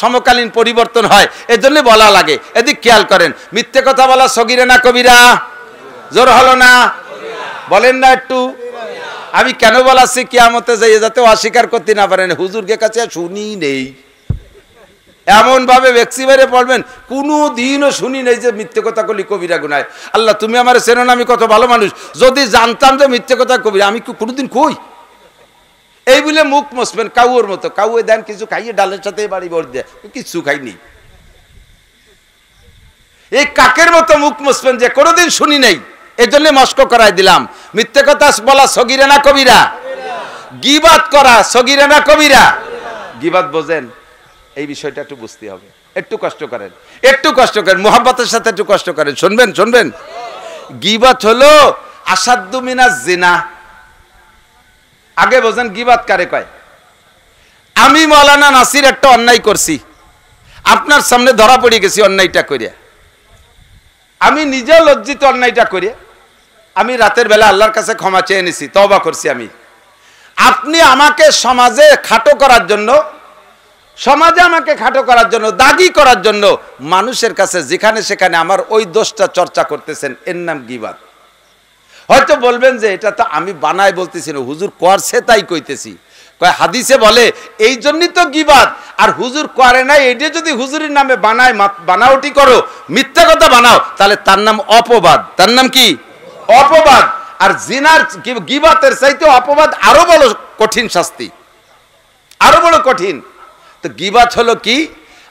সমকালীন পরিবর্তন হয়, এজন্য বলা লাগে। এদিক খেয়াল করেন, মিথ্যে কথা বলা সগীরা না কবিরা? জোর হলো না? বলেন না একটু। আমি কেন বলাচ্ছি, কিয়ামতে যাই যাতে অস্বীকার করতে না পারেন। হুজুরকে কাছে শুনি নেই, এমন ভাবে ভেক্সি বেড়ে পড়বেন, কোনো দিনও শুনি নেই যে মিথ্যে কথা কলি কবিরা গুনায়। আল্লাহ তুমি আমার চেনো না, আমি কত ভালো মানুষ। যদি জানতাম যে মিথ্যে কথা কবিরা, আমি কোনোদিন কই। এই বলে মুখ মসবেন কাউর মতো। কাউয়ে দেন কিছু খাইয়ে ডালের সাথে বাড়ি ভর দেয়, কিছু খাইনি। এই কাকের মতো মুখ মসবেন যে কোনোদিন শুনি নেই। এই জন্য মস্ক করাই দিলাম। মিথ্যে কথা বলা সগীরা না কবিরা? গীবাত করা সগীরা না কবিরা? গীবাত বোঝেন? এই বিষয়টা একটু বুঝতে হবে। একটু কষ্ট করেন, একটু কষ্ট করেন, মুহাব্বতের সাথে একটু কষ্ট করেন। শুনবেন শুনবেন। গীবাত হলো আসাদ্দু মিনাজ জিনা। আগে বোঝেন গীবাত কারে কয়। আমি মাওলানা নাসির একটা অন্যায় করছি, আপনার সামনে ধরা পড়ে গেছি অন্যায়টা করিয়া, আমি নিজেও লজ্জিত অন্যায়টা করিয়া, আমি রাতের বেলা আল্লাহর কাছে ক্ষমা চেয়ে নিছি, তওবা করছি আমি। আপনি আমাকে সমাজে খাটো করার জন্য, সমাজে আমাকে খাটো করার জন্য, দাগি করার জন্য মানুষের কাছে যেখানে সেখানে আমার ওই দোষটা চর্চা করতেছেন, এর নাম গীবাত। হয়তো বলবেন যে এটা তো আমি বানাই বলতেছি না, হুজুর করছে তাই কইতেছি। কয় হাদিসে বলে এই জন্যই তো গীবাত, আর হুজুর করে নাই এটা যদি হুজুরের নামে বানায়, বানাওটি করো, মিথ্যা কথা বানাও, তাহলে তার নাম অপবাদ। তার নাম কি? অপবাদ। আর জিনার গীবাতের চাইতে অপবাদ আরো বড় কঠিন শাস্তি, আরো বড় কঠিন। তো গীবাত হলো কি?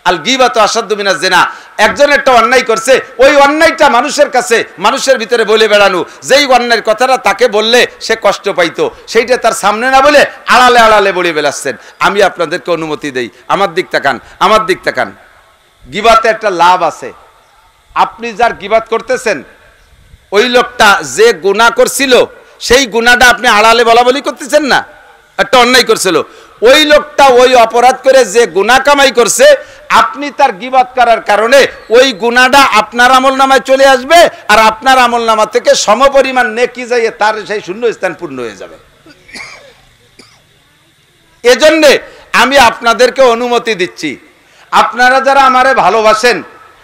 আল গীবাতু আসাদ্দু মিনাজ জিনা। একজন একটা অন্যায় করছে, ওই অন্যায়টা মানুষের কাছে, মানুষের ভিতরে বলে বেড়ানো, যেই অন্যায়ের কথাটা তাকে বললে সে কষ্ট পাইতো, সেইটা তার সামনে না বলে আড়ালে আড়ালে বলে বেড়াচ্ছেন। আমি আপনাদেরকে অনুমতি দেই, আমার দিক তাকান, আমার দিক তাকান। গীবাতে একটা লাভ আছে। আপনি যার গীবাত করতেছেন, ওই লোকটা যে গুনাহ করছিল সেই গুনাহটা আপনি আড়ালে বলা বলি করতেছেন না, একটা অন্যায় করছিল, ওই লোকটা ওই অপরাধ করে যে গুনাহ কামাই করছে, আপনি তার গীবাত করার কারণে ওই গুনাহটা আপনার আমলনামায় চলে আসবে, আর আপনার আমলনামা থেকে সমপরিমাণ নেকি যাইয়ে তার সেই শূন্য স্থান পূর্ণ হয়ে যাবে। এজন্য আমি আপনাদেরকে অনুমতি দিচ্ছি, আপনারা যারা আমারে ভালোবাসেন,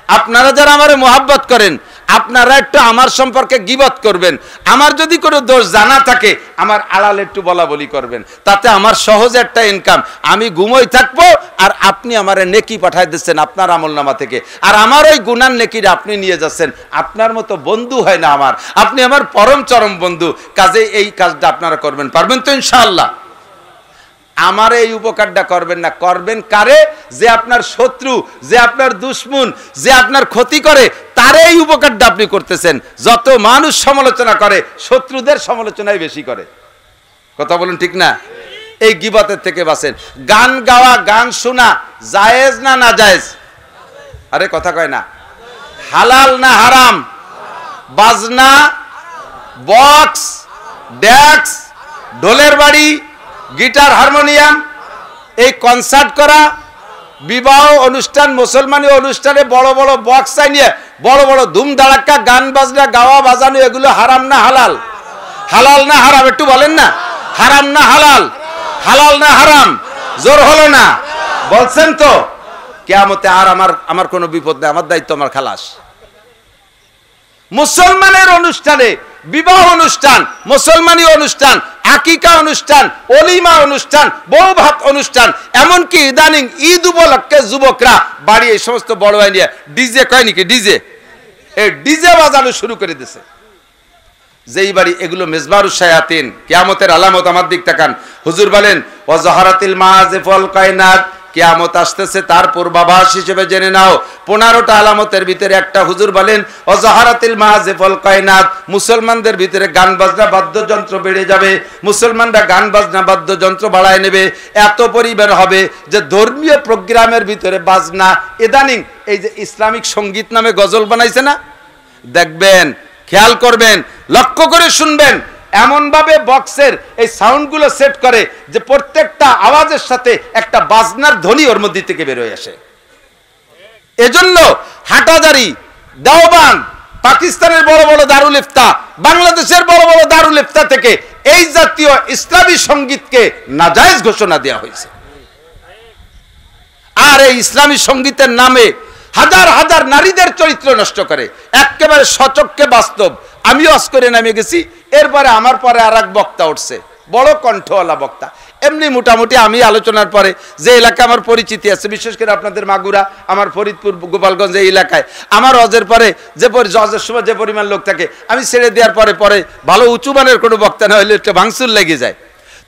আপনারা যারা আমারে মোহাব্বত করেন, আপনারা একটু আমার সম্পর্কে গীবত করবেন। আমার যদি কোনো দোষ জানা থাকে, আমার আড়ালে একটু বলা বলি করবেন, তাতে আমার সহজ একটা ইনকাম, আমি ঘুমোই থাকবো, আর আপনি আমারে নেকি পাঠাই দিচ্ছেন আপনার আমলনামা থেকে, আর আমার ওই গুনার নেকিটা আপনি নিয়ে যাচ্ছেন। আপনার মতো বন্ধু হয় না আমার, আপনি আমার পরম চরম বন্ধু। কাজে এই কাজটা আপনারা করবেন, পারবেন তো ইনশাআল্লাহ? আমার এই উপকারটা করবেন না, করবেন কারে? যে আপনার শত্রু, যে আপনার দুশমন, যে আপনার ক্ষতি করে, তার এই উপকারটা আপনি করতেছেন। যত মানুষ সমালোচনা করে, শত্রুদের সমালোচনাই বেশি করে। কথা বলুন ঠিক না? এই গীবতের থেকে বাঁচেন। গান গাওয়া, গান শোনা জায়েজ না না জায়েজ? আরে কথা কয় না। হালাল না হারাম? বাজনা, বক্স, ডেক্স, ঢোলের বাড়ি, গিটার, হারমোনিয়াম, এই কনসার্ট করা, বিবাহ অনুষ্ঠান, মুসলমানি অনুষ্ঠানে বড় বড় বক্স নিয়ে বড় বড় ধুম ধাড়াক্কা গান বাজনা গাওয়া বাজানো, এগুলো হারাম না হালাল? হালাল না হারাম? একটু বলেন না, হারাম না হালাল? হালাল না হারাম? জোর হলো না? বলছেন তো? কিয়ামতে আর আমার কোনো বিপদ নেই, আমার দায়িত্ব আমার খালাস। মুসলমানের অনুষ্ঠানে, বিবাহ অনুষ্ঠান, মুসলমানি অনুষ্ঠান, আকিকা অনুষ্ঠান, অলিমা অনুষ্ঠান, বউ ভাত অনুষ্ঠান, এমনকি ইদানিং ঈদ উপলক্ষে যুবকরা বাড়ি এই সমস্ত বড় ভাই নিয়ে ডিজে, কয় নাকি ডিজে, এই ডিজে বাজানো শুরু করে দিয়েছে। যেই বাড়ি এগুলো মেজবারুশ শায়াতিন, কিয়ামতের আলামত। আমার দিক তাকান। হুজুর বলেন ওয়াজাহারাতিল মাযিফুল কায়নাত, কিয়ামত আসতেছে, তার পূর্বাভাস হিসেবে জেনে নাও। 15টা আলামতের ভিতরে একটা হুজুর বলেন ওয়াজাহারাতিল মাযিফুল কায়নাত, মুসলমানদের ভিতরে গান বাজনা বাদ্যযন্ত্র বেড়ে যাবে। মুসলমানরা গান বাজনা বাদ্যযন্ত্র বাড়ায় নেবে, এত পরিমাণ হবে যে ধর্মীয় প্রোগ্রামের ভিতরে বাজনা, ইদানিং এই যে ইসলামিক সঙ্গীত নামে গজল বানাইছে না, দেখবেন, খেয়াল করবেন, লক্ষ্য করে শুনবেন, এমন ভাবে বক্সের এই সাউন্ডগুলো সেট করে যে প্রত্যেকটা আওয়াজের সাথে একটা বাজনার ধ্বনি ওর মধ্যে থেকে বের হয়ে আসে। এজন্য হাটাজারি, দেওবান, পাকিস্তানের বড় বড় দারুল ইফতা, বাংলাদেশের বড় বড় দারুল ইফতা থেকে এই জাতীয় ইসলামী সঙ্গীতকে নাজায়েজ ঘোষণা দেওয়া হয়েছে। আর এই ইসলামী সঙ্গীতের নামে হাজার হাজার নারীদের চরিত্র নষ্ট করে, একেবারে সচক্ষে বাস্তব। আমিও আজ করে নামে গেছি, এরপরে আমার পরে আর এক বক্তা উঠছে, বড় কণ্ঠওয়ালা বক্তা। এমনি মোটামুটি আমি আলোচনার পরে যে এলাকা আমার পরিচিতি আছে, বিশেষ করে আপনাদের মাগুরা, আমার ফরিদপুর, গোপালগঞ্জ, এই এলাকায় আমার হজের পরে যে হজের সময় যে পরিমাণ লোক থাকে, আমি ছেড়ে দেওয়ার পরে পরে ভালো উঁচু মানের কোনো বক্তা না হলে একটা ভাঙচুর লেগে যায়।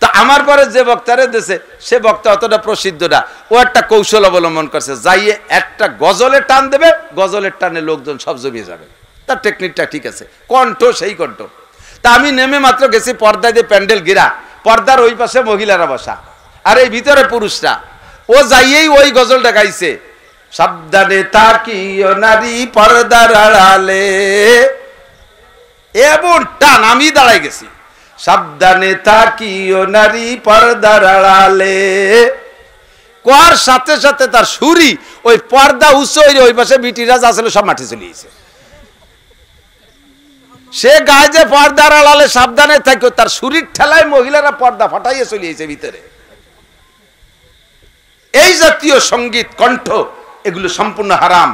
তো আমার পরে যে বক্তারে দিয়েছে সে বক্তা অতটা প্রসিদ্ধ না, ও একটা কৌশল অবলম্বন করছে, যাইয়ে একটা গজলের টান দেবে, গজলের টানে লোকজন সব জমিয়ে যাবে। তার টেকনিকটা ঠিক আছে, কণ্ঠ সেই কণ্ঠ। তা আমি নেমে মাত্র গেছি, পর্দায় দিয়ে প্যান্ডেল ঘেরা, পর্দার ওই পাশে মহিলারা বসা আর এই ভিতরে পুরুষরা। ও যাইয়েই ওই গজলটা গাইছে, সাবধানে তাকিও নারী পর্দার আড়ালে, এমন টান, আমি দাঁড়াই গেছি। সাবধানে থাকিও নারী পর্দার আড়ালে, কোয়ার সাথে সাথে তার সুরি ওই পর্দা উঁচু ওই পাশে বিটিরা যা ছিল সব মাটি চলে গেছে। সে গায়ে যে পর্দার আড়ালে সাবধানে থাকিও, তার সুরির ঠেলায় মহিলারা পর্দা ফাটাইয়ে চলে গেছে ভিতরে। এই জাতীয় সঙ্গীত কণ্ঠ এগুলো সম্পূর্ণ হারাম।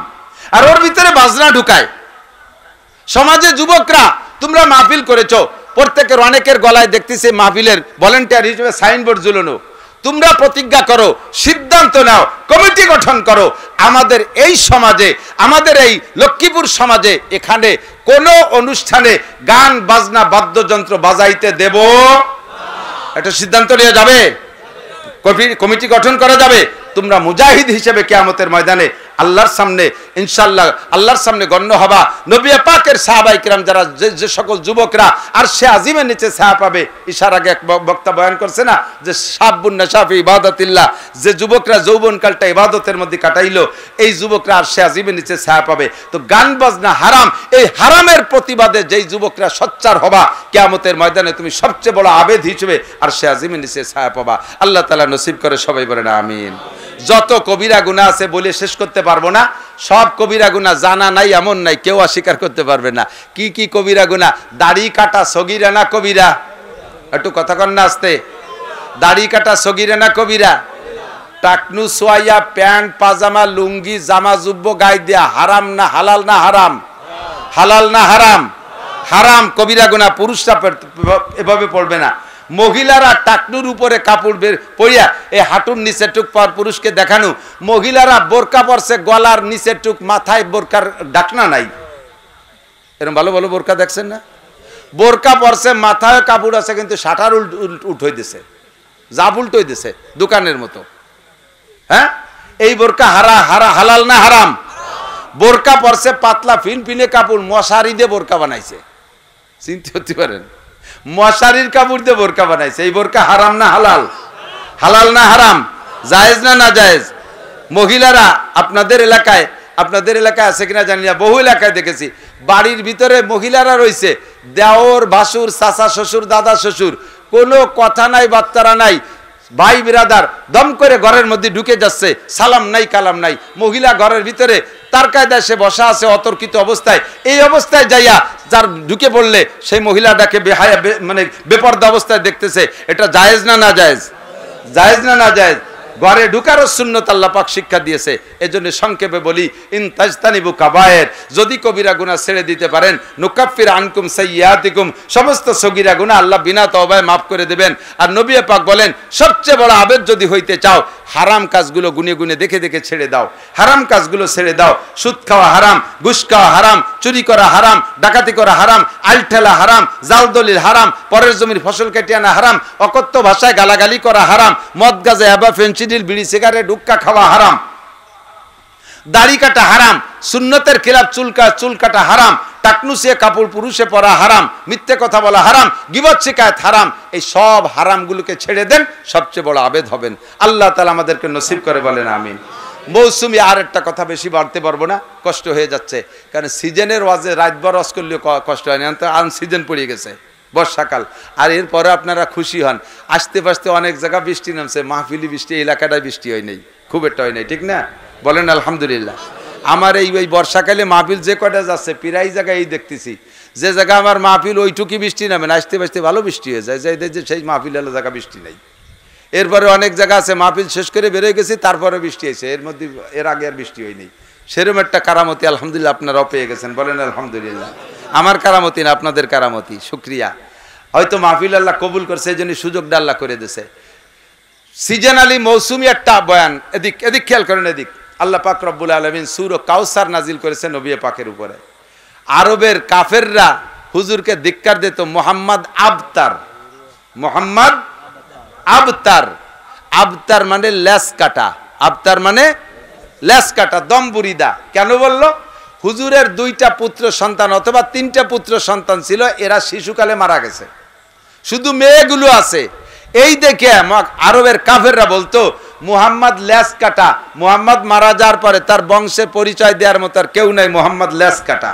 আর ওর ভিতরে বাজনা ঢুকায়। সমাজে যুবকরা তোমরা মাহফিল করেছো, প্রত্যেকের অনেকের গলায় দেখতেছে মাহফিলের ভলেন্টিয়ার হিসেবে সাইনবোর্ড ঝুলানো। তোমরা প্রতিজ্ঞা করো, সিদ্ধান্ত নাও, কমিটি গঠন করো, আমাদের এই সমাজে, আমাদের এই লক্ষ্মীপুর সমাজে এখানে কোনো অনুষ্ঠানে গান বাজনা বাদ্যযন্ত্র বাজাইতে দেব, একটা সিদ্ধান্ত নিয়ে যাবে, কমিটি গঠন করা যাবে। তোমরা মুজাহিদ হিসেবে কিয়ামতের ময়দানে আল্লাহর সামনে ইনশাআল্লাহ আল্লাহর সামনে গণ্য হবা। নবী পাকের সাহাবায়ে কিরাম যারা যে সকল যুবকরা আরশে আজিমের নিচে ছায়া পাবে, ঈশার আগে এক বক্তা বয়ান করছে না যে শাবুন নাশা ফি ইবাদাতিল্লাহ, যে যুবকরা যৌবনকালটা ইবাদতের মধ্যে কাটাইলো, এই যুবকরা আরশে আজিমের নিচে ছায়া পাবে। তো গান বাজনা হারাম, এই হারামের প্রতিবাদে যেই যুবকরা সোচ্চার হবা, কিয়ামতের ময়দানে তুমি সবচেয়ে বড় আবেদ হিসেবে আরশে আজিমের নিচে ছায়া পাবা। আল্লাহ তাআলা নসিব করে সবাই বলেন আমিন। যত কবিরা গুনাহ আছে বলে শেষ করতে পারবো না, সব কবিরা গুনাহ জানা নাই এমন নাই, কেউ অস্বীকার করতে পারবে না। কি কি কবিরা গুনাহ? দাড়ি কাটা সগীরা না কবিরা? একটু কথা কন না আস্তে। দাড়ি কাটা সগীরা না কবিরা? টাকনু সোয়াইয়া প্যান্ট পাজামা লুঙ্গি জামা জুব্ব গায়ে দেয়া হারাম না হালাল? না হারাম? হালাল না হারাম? হারাম, কবিরা গুনাহ। পুরুষরা এভাবে পড়বে না। মহিলারা টাকনুর উপরে কাপড় বের পরিয়া এই হাঁটুর নিচের টুক পর পুরুষকে দেখানো। মহিলারা বোরকা পরছে, গলার নিচের টুক, মাথায় বোরকার ডাকনা নাই। এরকম ভালো ভালো বোরকা দেখছেন না? বোরকা পরছে, মাথায় কাপড় আছে, কিন্তু শাটার উল্ট হয়ে দিছে, জাপ উল্ট হয়ে দিছে দোকানের মতো। হ্যাঁ, এই বোরকা হালাল না হারাম? বোরকা পরছে, পাতলা ফিনফিনে কাপড়, মশারি দিয়ে বোরকা বানাইছে। চিন্তা করতে পারেন, মশারির কাপড় দিয়ে বোরকা বানাইছে। এই বোরকা হারাম না হালাল? হালাল না হারাম? জায়েজ না না জায়েজ? মহিলারা আপনাদের এলাকায় আছে কিনা জানি না, বহু এলাকায় দেখেছি বাড়ির ভিতরে মহিলারা রয়েছে, দেওর ভাসুর চাচা শ্বশুর দাদা শ্বশুর, কোনো কথা নাই বার্তারা নাই, ভাই বিরাদার দম করে ঘরের মধ্যে ঢুকে যাচ্ছে, সালাম নাই কালাম নাই। মহিলা ঘরের ভিতরে তার কায়দায় সে বসা আছে অতর্কিত অবস্থায়। এই অবস্থায় যাইয়া যার ঢুকে পড়লে সেই মহিলাটাকে বেহায়া মানে বেপর্দা অবস্থায় দেখতেছে, এটা জায়েজ না না জায়েজ? জায়েজ না না জায়েজ? ঘরে ঢুকারও সুন্নত আল্লাহ পাক শিক্ষা দিয়েছে। এজন্য সংক্ষেপে বলি, ইন তাজতানিবু কাবায়ের, যদি কবিরা গুনাহ ছেড়ে দিতে পারেন, নুকাফির আনকুম সাইয়্যাতিকুম, সমস্ত সগীরা গুনাহ আল্লাহ বিনা তওবায় মাফ করে দেবেন। আর নবী পাক বলেন, সবচেয়ে বড় আবেদ যদি হইতে চাও, হারাম কাজগুলো গুনে গুনে দেখে দেখে ছেড়ে দাও। হারাম কাজগুলো ছেড়ে দাও। সুদ খাওয়া হারাম, ঘুষ খাওয়া হারাম, চুরি করা হারাম, ডাকাতি করা হারাম, আলঠেলা হারাম, জাল দলিল হারাম, পরের জমির ফসল কেটে আনা হারাম, অকথ্য ভাষায় গালাগালি করা হারাম, মদ গাঁজা হেবা ফেন্সিডিল বিড়ি সিগারেট হুক্কা খাওয়া হারাম, দাড়ি কাটা হারাম, সুন্নতের খেলাফ চুল কাটা হারাম, টাকনুসিয়ে কাপড় পুরুষে পরা হারাম, মিথ্যে কথা বলা হারাম, গীবত শিকায়ত হারাম। এই সব হারামগুলোকে ছেড়ে দেন, সবচেয়ে বড় আবেদ হবেন। আল্লাহ তাআলা আমাদেরকে নসিব করে বলেন আমিন। মৌসুমি আর একটা কথা বেশি বাড়তে পারবো না, কষ্ট হয়ে যাচ্ছে, কারণ সিজনের ওয়াজে রাতভর ওয়াজ করলেও কষ্ট হয় না, আনসিজন পড়ে গেছে বর্ষাকাল। আর এরপরে আপনারা খুশি হন, আসতে পাশতে অনেক জায়গা বৃষ্টি নামছে, মাহফিলি বৃষ্টি এলাকাটায় বৃষ্টি হয় নাই, খুব একটা হয় নাই, ঠিক না? বলেন আলহামদুলিল্লাহ। আমার এই বর্ষাকালে মাহফিল যে কটা যাচ্ছে প্রায় জায়গায় এই দেখতেছি, যে জায়গা আমার মাহফিল ওইটুকি বৃষ্টি নামে না, আসতে পাশতে ভালো বৃষ্টি হয়ে যায়, যে সেই মাহফিল হলো জায়গা বৃষ্টি নেই। এরপরে অনেক জায়গা আছে মাহফিল শেষ করে বেরোয় গেছি, তারপরে বৃষ্টি হয়েছে, এর আগে আর বৃষ্টি হয়নি। সেরকম একটা কারামতি আলহামদুলিল্লাহ আপনারাও পেয়ে গেছেন, বলেন আলহামদুলিল্লাহ। আমার কারামতি না, আপনাদের কারামতি, শুকরিয়া। হয়তো মাহফিল আল্লাহ কবুল করছে, এই জন্য সুযোগটা আল্লাহ করে দিয়েছে। সিজনালি মৌসুমি একটা বয়ান, এদিক খেয়াল করেন, এদিক আল্লাহ পাক রব্বুল আলামিন সূরা কাউসার নাজিল করেছে নবী পাকের উপরে। আরবের কাফেররা হুজুরকে ধিক্কার দিত, মোহাম্মদ আবতার, মোহাম্মদ আবতার। আবতার মানে লেস কাটা, আবতার মানে লেস কাটা, দম বুরিদা। কেন বললো? হুজুরের 2টা পুত্র সন্তান অথবা 3টা পুত্র সন্তান ছিল, এরা শিশুকালে মারা গেছে, শুধু মেয়েগুলো আছে। এই দেখে আরবের কাফেররা বলতো, মুহাম্মদ লেস কাটা, মুহাম্মদ মারা যাওয়ার পরে তার বংশের পরিচয় দেওয়ার মতো আর কেউ নাই, মুহাম্মদ লেস কাটা।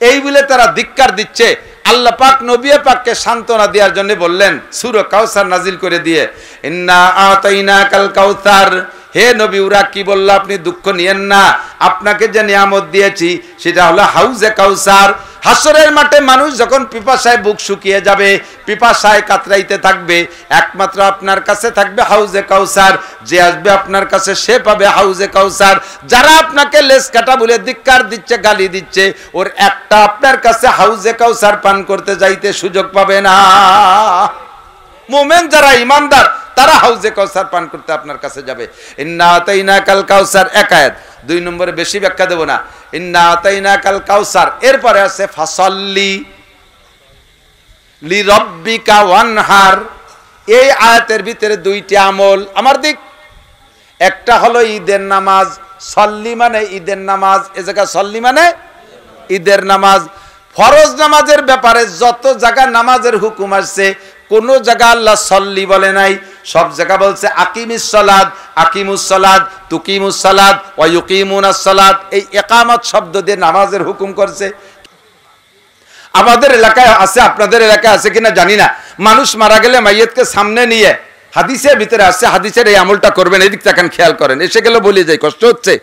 এই বলে তারা ধিক্কার দিচ্ছে। আল্লাহ পাক নবী পাককে সান্ত্বনা দেওয়ার জন্য বললেন সূরা কাউসার নাজিল করে দিয়ে, ইন্না আতাইনাকাল কাউসার, হে নবী ওরা কি বলল আপনি দুঃখ নিয়েন না, আপনাকে যে নিয়ামত দিয়েছি সেটা হলো হাউজে কাউসার। হাসরের মাঠে মানুষ যখন পিপাসায় বুক শুকিয়ে যাবে, পিপাসায় কাতরাইতে থাকবে, একমাত্র আপনার কাছে থাকবে হাউজে কাউসার। যে আসবে আপনার কাছে সে পাবে হাউজে কাউসার। যারা আপনাকে লেস কাটা বলে ধিক্কার দিচ্ছে, গালি দিচ্ছে, ওর একটা আপনার কাছে হাউজে কাউসার পান করতে যাইতে সুযোগ পাবে না। মুমিন যারা ইমানদার তারা হাউজে কাউসার পান করতে আপনার কাছে যাবে। ইন্না আতাইনাকাল কাউসার এক আয়াত, 2 নম্বরে বেশি ব্যাখ্যা দেব না। ইন্না আতাইনাকাল কাউসার, এরপরে আছে ফাসাল্লি লিরাব্বিকা ওয়ানহার। এই আয়াতের ভিতরে 2টি আমল আমার দিক। একটা হলো ঈদের নামাজ, সল্লি মানে ঈদের নামাজ, এ জায়গা সল্লি মানে ঈদের নামাজ। ফরজ নামাজের ব্যাপারে যত জায়গা নামাজের হুকুম আসছে কোন জায়গা আল্লাহ সল্লি বলে নাই, সব জায়গা বলছে আকিমিস সালাত, আকিমুস সালাত, তুকিমুস সালাত ওয়া ইউকিমুনাস সালাত। এই ইকামত শব্দ দিয়ে নামাজের হুকুম করছে। আমাদের এলাকায় আছে, আপনাদের এলাকায় আছে কিনা জানি না, মানুষ মারা গেলে মাইয়তকে সামনে নিয়ে হাদিসের ভিতরে আসছে, হাদিসের এই আমলটা করবেন, এদিক তাকান খেয়াল করেন। এসে গেলে বলে যাই কষ্ট হচ্ছে,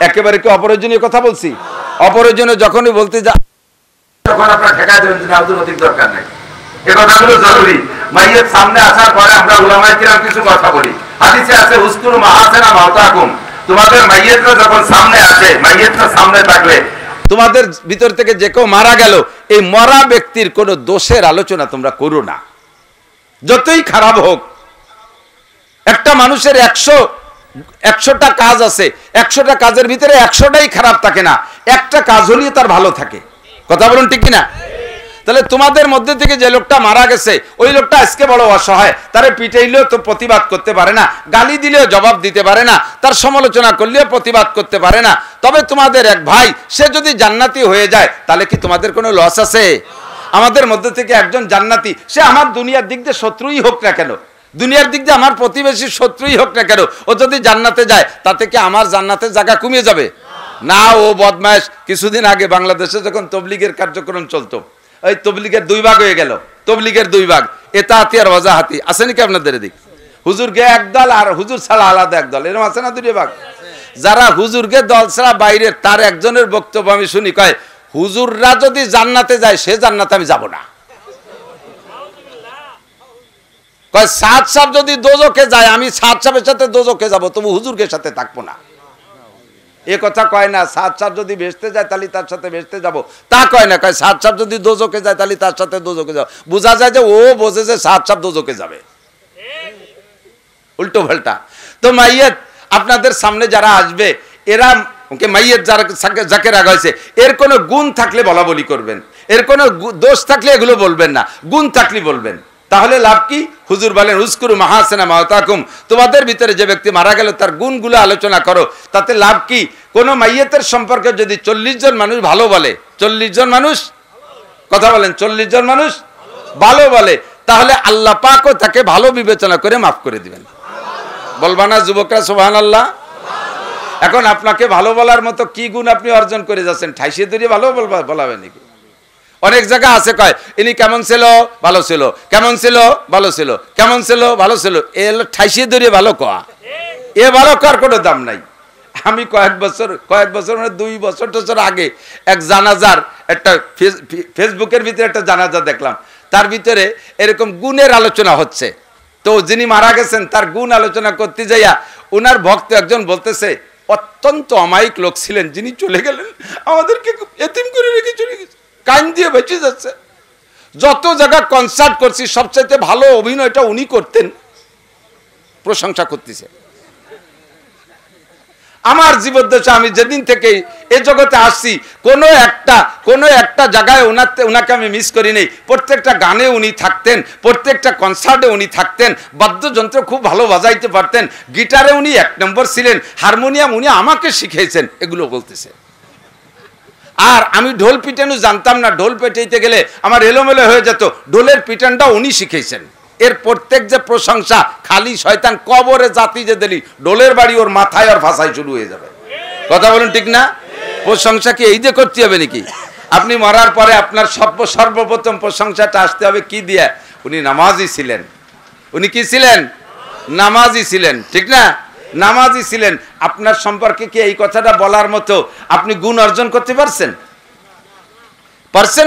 একেবারে কি অপ্রয়োজনীয় কথা বলছি? অপ্রয়োজনীয় যখনই বলতে যা তখন আপনারা ঠেকায় দেবেন যে আউদুরতিক দরকার নাই। এই কথাগুলো জরুরি। মাইয়ত সামনে আসার পরে আমরা উলামায়ে কিরাম কিছু কথা বলি। হাদিসে আছে উসকুরু মাহাসানা মাওতাকুম, তোমাদের মাইয়তরা যখন সামনে আসে, মাইয়তরা সামনে থাকলে তোমাদের ভিতর থেকে যে কেউ মারা গেল, এই মরা ব্যক্তির কোনো দোষের আলোচনা তোমরা করো না, যতই খারাপ হোক। একটা মানুষের 100টা কাজ আছে, 100টা কাজের ভিতরে 100টাই খারাপ থাকে না, একটা কাজ হলেই তার ভালো থাকে। কথা বলুন ঠিক কিনা? তাহলে তোমাদের মধ্যে থেকে যে লোকটা মারা গেছে, ওই লোকটা আজকে বড় অসহায়, তারে পিটাইলেও তো প্রতিবাদ করতে পারে না, গালি দিলেও জবাব দিতে পারে না, তার সমালোচনা করলেও প্রতিবাদ করতে পারে না। তবে তোমাদের এক ভাই সে যদি জান্নাতি হয়ে যায় তাহলে কি তোমাদের কোনো লস আছে? আমাদের মধ্যে থেকে একজন জান্নাতি, সে আমার দুনিয়ার দিক দিয়ে শত্রুই হোক না কেন, দুনিয়ার দিক দিয়ে আমার প্রতিবেশী শত্রুই হোক না কেন, ও যদি জান্নাতে যায় তাতে কি আমার জান্নাতের জায়গা কমিয়ে যাবে? না, ও বদমাশ। কিছুদিন আগে বাংলাদেশে যখন তবলিগের কার্যক্রম চলতো, ওই তবলিগের 2 ভাগ হয়ে গেল। তবলিগের 2 ভাগ, এতাহাতি আর ওয়াজাহাতি। আছে নাকি আপনাদের এদিক? হুজুরকে একদল আর হুজুর ছাড়া আলাদা একদল, এরকম আছে না 2 ভাগ? যারা হুজুরকে দল ছাড়া বাইরের, তার একজনের বক্তব্য আমি শুনি, কয় হুজুররা যদি জান্নাতে যায় সে জান্নাতে আমি যাব না। কয় সাদ সাহেব যদি দোজখে যায় আমি সাদ সাহেবের সাথে দোজখে যাব, তবু হুজুরকে সাথে থাকবো না। এ কথা কয় না সাদ সাহেব যদি ভেস্তে যায় তাহলে তার সাথে ভেস্তে যাব, তা কয় না। কয় সাদ সাহেব যদি দোজখে যায় তাহলে তার সাথে দোজখে যাব। বোঝা যায় যে ও বোঝে যে সাদ সাহেব দোজখে যাবে, উল্টো পাল্টা। তো মাইয়ত আপনাদের সামনে যারা আসবে, এরা ওকে মাইয়ত যাকে রাখা হয়েছে, এর কোনো গুণ থাকলে বলা বলি করবেন, এর কোনো দোষ থাকলে এগুলো বলবেন না, গুণ থাকলে বলবেন। তাহলে লাভ কি? হুজুর বলেন উজকুরু মাহাসানা মাওতাকুম, তোমাদের ভিতরে যে ব্যক্তি মারা গেল তার গুণগুলো আলোচনা করো। তাতে লাভ কি? কোন মাইয়তের সম্পর্কে যদি 40 জন মানুষ ভালো বলে, 40 জন মানুষ কথা বলেন, 40 জন মানুষ ভালো বলে, তাহলে আল্লাহ পাকও তাকে ভালো বিবেচনা করে মাফ করে দিবেন। বলবা না যুবকরা সুবহানাল্লাহ? এখন আপনাকে ভালো বলার মতো কি গুণ আপনি অর্জন করে যাচ্ছেন? ঠাইসে ধরে ভালো বলাবে নাকি? অনেক জায়গা আছে কয় ইনি কেমন ছিল, ভালো ছিল, কেমন ছিল, ভালো ছিল, কেমন ছিল, ভালো ছিল, এ ঠাইসে ধরে ভালো কয়া, এ ভালো করার কোনো দাম নাই। আমি কয়েক বছর মানে 2 বছর আগে এক জানাজার একটা ফেসবুকের ভিতরে একটা জানাজা দেখলাম, তার ভিতরে এরকম গুণের আলোচনা হচ্ছে। তো যিনি মারা গেছেন তার গুণ আলোচনা করতে যাইয়া ওনার ভক্ত একজন বলতেছে, অত্যন্ত অমায়িক লোক ছিলেন যিনি চলে গেলেন, আমাদেরকে এতিম করে রেখে চলে গেছে, কান দিয়ে বেঁচে যাচ্ছে। যত জায়গা কনসার্ট করছি সবচাইতে ভালো অভিনয়টা উনি করতেন, প্রশংসা করতেছে। আমার জীবদ্দশা আমি যেদিন থেকে এ জগতে আসছি কোনো একটা জায়গায় ওনাকে আমি মিস করি নেই। প্রত্যেকটা গানে উনি থাকতেন, প্রত্যেকটা কনসার্টে উনি থাকতেন, বাদ্যযন্ত্র খুব ভালো বাজাইতে পারতেন, গিটারে উনি 1 নম্বর ছিলেন, হারমোনিয়াম উনি আমাকে শিখিয়েছেন, এগুলো বলতেছে। আর আমি ঢোল পিটানো জানতাম না, ঢোল পেটাইতে গেলে আমার এলোমেলো হয়ে যেত, ঢোলের পিটানটা উনি শিখিয়েছেন। এর প্রত্যেক যে প্রশংসা, খালি শয়তান কবরে জাতি যে দিলি ঢোলের বাড়ি ওর মাথায় আর ভাষায় শুরু হয়ে যাবে। কথা বলুন ঠিক না? প্রশংসা কি এই যে করতে হবে নাকি? আপনি মরার পরে আপনার সর্বপ্রথম প্রশংসাটা আসতে হবে কি দিয়ে? উনি নামাজি ছিলেন। উনি কি ছিলেন? নামাজি ছিলেন, ঠিক না? নামাজি ছিলেন। আপনার সম্পর্কে কি এই কথাটা বলার মতো আপনি গুণ অর্জন করতে পারছেন?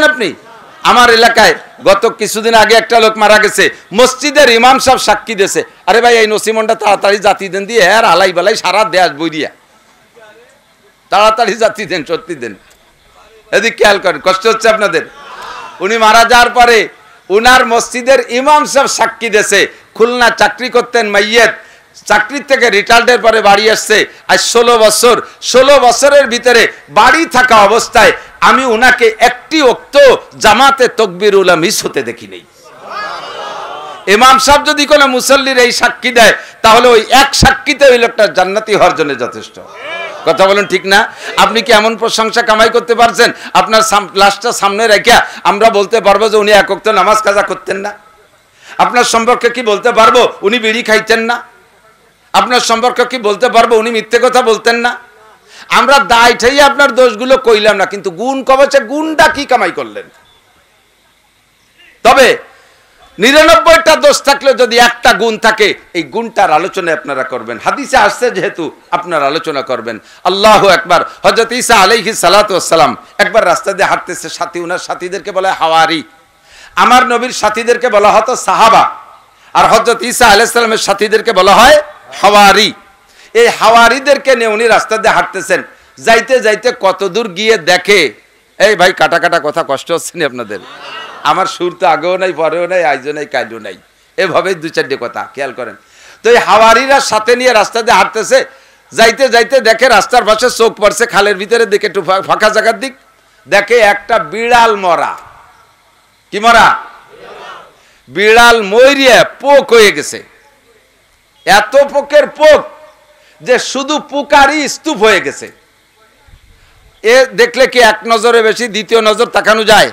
আপনি? আমার এলাকায় গত কিছুদিন আগে একটা লোক মারা গেছে, মসজিদের ইমাম সাহেব সাক্ষী দিয়েছে, আরে ভাই এই নসিমনটা তাড়াতাড়ি জাতি দেন দিয়ে হ্যাঁ আলাই বালাই সারা দেশ বইরিয়া, তাড়াতাড়ি জাতি দেন, সত্যি দেন। এদিক খেয়াল করেন, কষ্ট হচ্ছে আপনাদের? উনি মারা যাওয়ার পরে উনার মসজিদের ইমাম সাহেব সাক্ষী দিয়েছে, খুলনা চাকরি করতেন মাইয়েত, চাকরি থেকে রিটায়ার্ডের পরে বাড়ি আসছে আজ 16 বছরের ভিতরে বাড়ি থাকা অবস্থায় আমি উনাকে একটি ওক্ত জামাতে তাকবীরুল মিস হতে দেখি নাই। ইমাম সাহেব যদি কোনো মুসল্লির এই সাক্ষী দেয় তাহলে ওই এক সাক্ষীতে ওই লোকটা জান্নাতি হওয়ার জন্য যথেষ্ট। কথা বলেন ঠিক না? আপনি কি এমন প্রশংসা কামাই করতে পারছেন আপনার লাশটা সামনে রেখে আমরা বলতে পারবো যে উনি এক ওয়াক্ত নামাজ কাজা করতেন না? আপনার সম্পর্কে কি বলতে পারবো উনি বিড়ি খাইতেন না? আপনার সম্পর্কে কি বলতে পারবো উনি মিথ্যে কথা বলতেন না? আমরা দায় ঠাই আপনার দোষগুলো কইলাম না, কিন্তু গুণ কবচে গুণটা কি কামাই করলেন? তবে 99টা দোষ থাকলে যদি একটা গুণ থাকে এই গুণটার আলোচনা আপনারা করবেন। হাদিসে আসছে যেহেতু আপনার আলোচনা করবেন। আল্লাহু আকবার। হযরত ঈসা আলাইহিস সালাতু ওয়াস সালাম একবার রাস্তা দিয়ে হাঁটতেছে, সাথী উনার সাথীদেরকে বলা হয় হাওয়ারি। আমার নবীর সাথীদেরকে বলা হতো সাহাবা, আর হযরত ঈসা আলাইহিস সালামের সাথীদেরকে বলা হয় হাওয়ারি। এই হাওয়ারিদেরকে নিয়ে উনি রাস্তা দিয়ে হাঁটতেছেন, যাইতে যাইতে কত দূর গিয়ে দেখে, এই ভাই কাটা কাটা কথা কষ্ট হচ্ছে না আপনাদের? আমার সুর তো আগেও নাই, পরেও নাই, আইজও নাই, কাইলও নাই, এভাবে 2-4টে কথা খেয়াল করেন। তো এই হাওয়ারিরা সাথে নিয়ে রাস্তা দিয়ে হাঁটতেছে, যাইতে যাইতে দেখে রাস্তার পাশে চোখ পড়ছে খালের ভিতরে দিকে একটু ফাঁকা জায়গার দিক, দেখে একটা বিড়াল মরা। কি মরা? বিড়াল মরিয়া পোক হয়ে গেছে। এত পোকের পোক যে শুধু পোকারই স্তূপ হয়ে গেছে। এ দেখলে কি এক নজরে বেশি দ্বিতীয় নজর তাকানো যায়?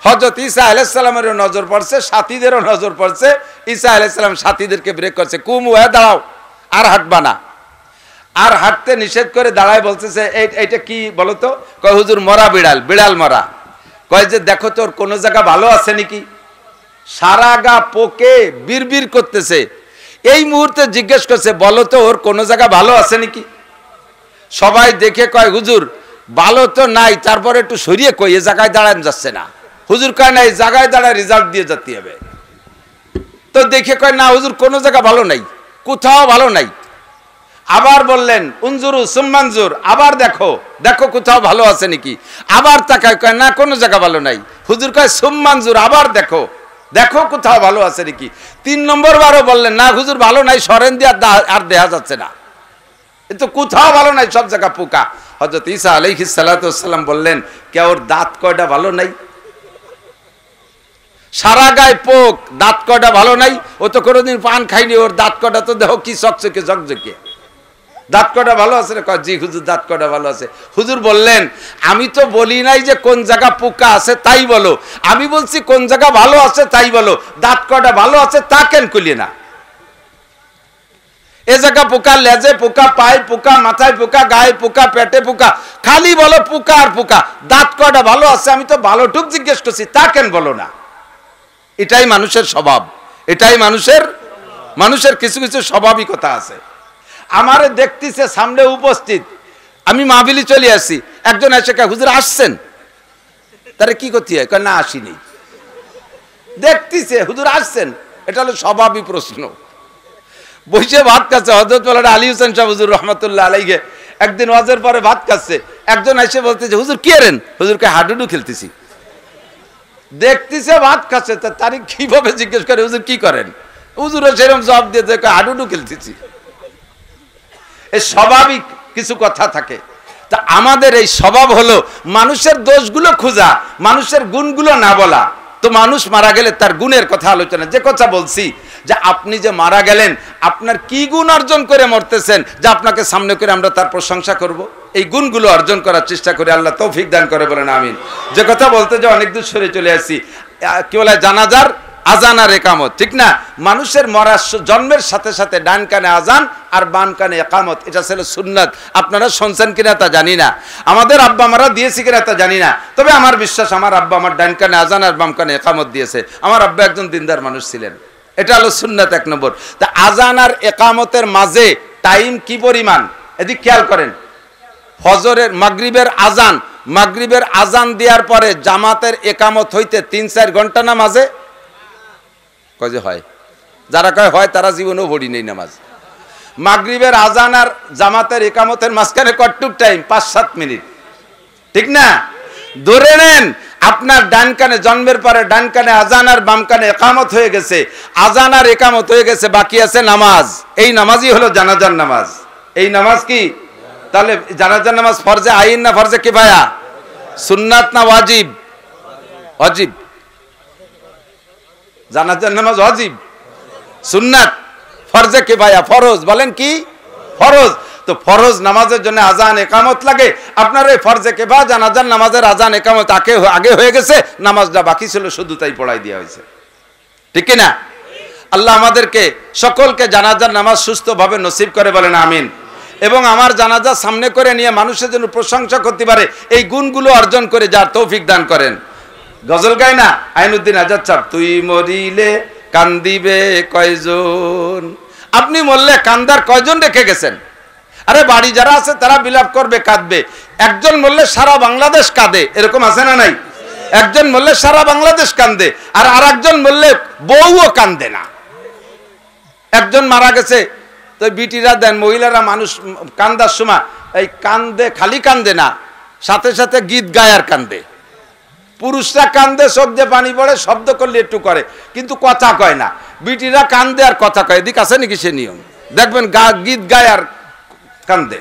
হযরত ঈসা আলাইহিস সালামেরও নজর পড়ছে, সাথীদেরও নজর পড়ছে। ঈসা আলাইহিস সালাম সাথীদেরকে ব্রেক করছে, কুম হয়ে দাঁড়াও, আর হাঁটবা না। আর হাঁটতে নিষেধ করে দাঁড়ায় বলতেছে, এইটা কি বলো তো? কয় হুজুর মরা বিড়াল, বিড়াল মরা। কয় যে দেখো তোর কোনো জায়গা ভালো আছে নাকি? সারা গা পোকে বিড়বিড় করতেছে। এই মুহূর্তে জিজ্ঞেস করছে, বলো তো ওর কোনো জায়গা ভালো আছে নাকি? সবাই দেখে কয় হুজুর ভালো তো নাই, তারপরে একটু সরিয়ে কই এ জায়গায় দাঁড়ানো যাচ্ছে না। হুজুর কয় না, এই জায়গায় দাঁড়ায় রেজাল্ট দিয়ে যেতে হবে। তো দেখে কয় না হুজুর কোনো জায়গা ভালো নাই, কোথাও ভালো নাই। আবার বললেন উনজুরু সুম্মানজুর, আবার দেখো দেখো কোথাও ভালো আছে নাকি। আবার তাকায়, কয় না কোনো জায়গা ভালো নাই। হুজুর কয় সুম্মানজুর, আবার দেখো দেখো কোথাও ভালো আছে নাকি। 3 নম্বর বারও বললেন না হুজুর ভালো নাই, সরেন দিয়ে আর দেখা যাচ্ছে না, এ তো কোথাও ভালো নাই, সব জায়গা পোকা। হযরত ঈসা আলাইহিস সালাতু ওয়াস সালাম বললেন, কে ওর দাঁত কয়টা ভালো নাই? সারা গায়ে পোক, দাঁত কয়টা ভালো নাই? ও তো কোনোদিন পান খাইনি, ওর দাঁত কয়টা তো দেখো কি চকচকে ঝকঝকে। দাঁত কয়টা ভালো আছে? জি হুজুর দাঁত কয়টা ভালো আছে। হুজুর বললেন, আমি তো বলি নাই যে কোন জায়গা পোকা আছে তাই বলো, আমি বলছি কোন জায়গা ভালো আছে তাই বলো। দাঁত কয়টা ভালো আছে তা কেন কইলে না? এ জায়গা পোকা, লেজে পোকা, পায়ে পোকা, মাথায় পোকা, গায়ে পোকা, পেটে পোকা, খালি বলো পোকা আর পোকা। দাঁত কয়টা ভালো আছে আমি তো ভালো টুক জিজ্ঞেস করছি, তা কেন বলো না? এটাই মানুষের স্বভাব, এটাই মানুষের কিছু কিছু স্বাভাবিকতা আছে। আমারে দেখতেছে সামনে উপস্থিত, আমি মাহফিলে চলে আসছি, একজন এসে কয় হুজুর আসছেন? তারে কি করতে হয়? কয় না আসিনি। দেখতেছে হুজুর আসছেন, এটা হলো স্বাভাবিক প্রশ্ন। বসে ভাত খাচ্ছে, হযরত মাওলানা আলী হোসেন সাহেব হুজুর রহমাতুল্লাহ আলাইহি একদিন ওয়াজের পরে ভাত খাচ্ছে, একজন এসে বলতেছে হুজুর কি করেন? হুজুর কয় হাডুডু খেলতেছি। দেখতেছে ভাত খাচ্ছে, তার কিভাবে জিজ্ঞেস করে হুজুর কি করেন? হুজুরও সেরকম জবাব দিয়েছে, হাডুডু খেলতেছি। এই স্বাভাবিক কিছু কথা থাকে। তা আমাদের এই স্বভাব হলো মানুষের দোষগুলো খোঁজা, মানুষের গুণগুলো না বলা। তো মানুষ মারা গেলে তার গুণের কথা আলোচনা। যে কথা বলছি যে আপনি যে মারা গেলেন, আপনার কি গুণ অর্জন করে মরতেছেন যে আপনাকে সামনে করে আমরা তার প্রশংসা করব? এই গুণগুলো অর্জন করার চেষ্টা করে আল্লাহ তৌফিক দান করে, বলেন আমিন। যে কথা বলতে যে অনেক দূর সরে চলে আসছি, কি বলে জানাজার আজান আর একামত, ঠিক না? মানুষের মরার জন্মের সাথে সাথে ডান কানে আজান আর বাম কানে একামত, এটা ছিল সুন্নাত। আপনারা শুনছেন কিনা তা জানি না, আমাদের আব্বা আমারা দিয়েছি কিনা তা জানি না, তবে আমার বিশ্বাস আমার আব্বা আমার ডান কানে আজান আর বাম কানে একামত দিয়েছে। আমার আব্বা একজন দিনদার মানুষ ছিলেন, এটা হলো সুন্নাত 1 নম্বর। তা আজান আর একামতের মাঝে টাইম কি পরিমাণ এদিক খেয়াল করেন। ফজরের মাগরিবের আজান দেওয়ার পরে জামাতের একামত হইতে 3-4 ঘন্টা নামাজে কয় যে হয়, যারা কয় হয় তারা জীবনেও পড়ি নেই নামাজ। মাগরিবের আজান আর জামাতের একামতের মাঝখানে কতটুক টাইম? 5-7 মিনিট, ঠিক না? ধরে নেন আপনার ডান কানে জন্মের পরে ডান কানে আজান আর বাম কানে একামত হয়ে গেছে, আজান আর একামত হয়ে গেছে, বাকি আছে নামাজ। এই নামাজই হলো জানাজার নামাজ। এই নামাজ কি তাহলে জানাজার নামাজ ফরজে আইন না ফরজে কিফায়া? সুন্নাত না ওয়াজিব? ওয়াজিব। জানাজার নামাজ ওয়াজিব, সুন্নাত ফরজে কিফায়া ফরজ। বলেন কি? ফরজ। তো ফরজ নামাজের জন্য আজান একামত লাগে। আপনার এই ফরজে কিফায়া জানাজার নামাজের আজান একামত আগে হয়ে গেছে, নামাজটা বাকি ছিল শুধু তাই পড়াই দেওয়া হয়েছে, ঠিক কি না? আল্লাহ আমাদেরকে সকলকে জানাজার নামাজ সুস্থভাবে নসিব করে, বলেন আমিন। এবং আমার জানাজা সামনে করে নিয়ে মানুষের জন্য প্রশংসা করতে পারে, এই গুণগুলো অর্জন করে যার তৌফিক দান করেন। গজল গায় না আইনুদ্দিন আজাদ সাহেব, তুই মরিলে কান্দিবে কয়জন? আপনি মরলে কান্দার কয়জন রেখে গেছেন? আরে বাড়ি যারা আছে তারা বিলাপ করবে, কাঁদবে। একজন মরলে সারা বাংলাদেশ কাঁদে, এরকম আছে না নাই? একজন মরলে সারা বাংলাদেশ কান্দে, আর আরেকজন মরলে বউও কান্দে না। একজন মারা গেছে তো বিটিরা দেন, মহিলারা মানুষ কান্দার সময় এই কান্দে, খালি কান্দে না, সাথে সাথে গীত গায় আর কান্দে। পুরুষরা কান্দে, চোখ দিয়ে পানি পড়ে, শব্দ করলে একটু করে, কিন্তু কথা কয় না। বিটিরা কান্দে আর কথা কয়, এদিক আছে নাকি সে নিয়ম? দেখবেন গীত গায় আর কান্দে।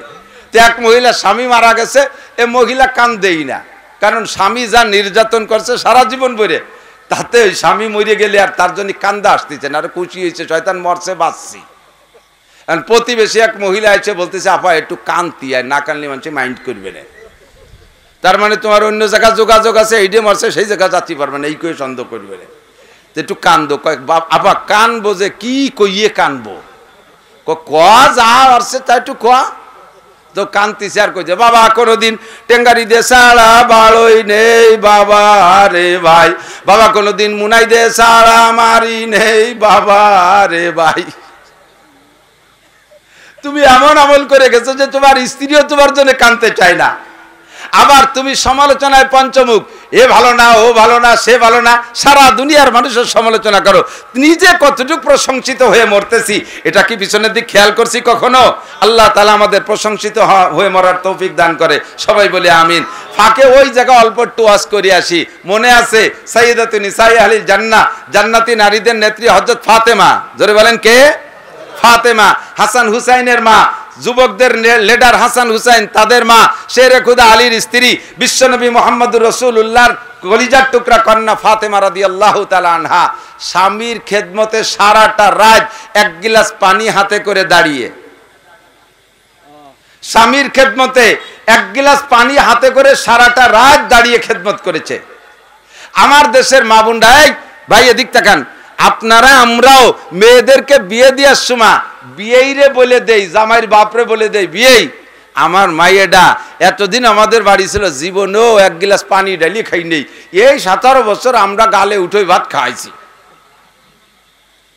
তো এক মহিলা স্বামী মারা গেছে, এ মহিলা কান্দেই না, কারণ স্বামী যা নির্যাতন করছে সারা জীবন ভরে, তাতে ওই স্বামী মরে গেলে আর তার জন্য কান্দা আসতেছে না, আর খুশি হয়েছে, শয়তান মরছে বাঁচছি। প্রতিবেশী এক মহিলা এসে বলতেছে, আপা একটু কান্তি, আর না কানলে মানুষ মাইন্ড করবে না। তার মানে তোমার অন্য জায়গায় যোগাযোগ আছে, এইডে মরছে সেই জায়গায় যাচ্ছি পারবে না, এই কয়ে সন্দেহ করবে না, একটু কান্দো। আপা কানবো যে কি কইয়ে কানবো? যা আসছে তা একটু কোয়া। তো কান্তিছে আর কইছে, বাবা কোনোদিন টেঙ্গারি দে সারা বাড়ই নেই বাবা রে ভাই, বাবা কোনোদিন মুনাই দে সারা মারি নেই বাবা রে ভাই। তুমি এমন আমল করে গেছো যে তোমার স্ত্রীও তোমার জন্য কাঁদতে চায় না। আবার তুমি সমালোচনায় পঞ্চমুখ, এ ভালো না, ও ভালো না, সে ভালো না, সারা দুনিয়ার মানুষের সমালোচনা করো। নিজে কতটুকু প্রশংসিত হয়ে মরতেছি, এটা কি পিছনের দিক খেয়াল করছি কখনো? আল্লাহ তাআলা আমাদের প্রশংসিত হয়ে মরার তৌফিক দান করে, সবাই বলে আমিন। ফাঁকে ওই জায়গা অল্প একটু ওয়াজ করে আসি। মনে আছে সাইয়্যিদাতু নিসাই আহলিল জান্নাহ, জান্নাতি নারীদের নেত্রী হযরত ফাতেমা, জোরে বলেন কে? ফাতেমা, হাসান হুসাইনের মা, যুবকদের লিডার হাসান হুসাইন তাদের মা, শেরে খুদা আলীর স্ত্রী, বিশ্বনবী মুহাম্মদুর রাসূলুল্লাহর কলিজার টুকরা কন্যা ফাতেমা রাদিয়াল্লাহু তাআলা আনহা স্বামীর খেদমতে সারাটা রাত এক গিলাস পানি হাতে করে দাঁড়িয়ে, স্বামীর খেদমতে এক গিলাস পানি হাতে করে সারাটা রাত দাঁড়িয়ে খেদমত করেছে। আমার দেশের মা বোনরা, ভাই এদিক তাকান, আপনারা আমরাও মেয়েদেরকে বিয়ে দেওয়ার সময় বিয়েই রে বলে দেই, জামাইয়ের বাপরে বলে দেই বিয়েই। আমার মাইয়েডা এতদিন আমাদের বাড়ি ছিল, জীবনেও এক গিলাস পানি ডালি খাই নেই। এই 17 বছর আমরা গালে উঠোই ভাত খাইছি।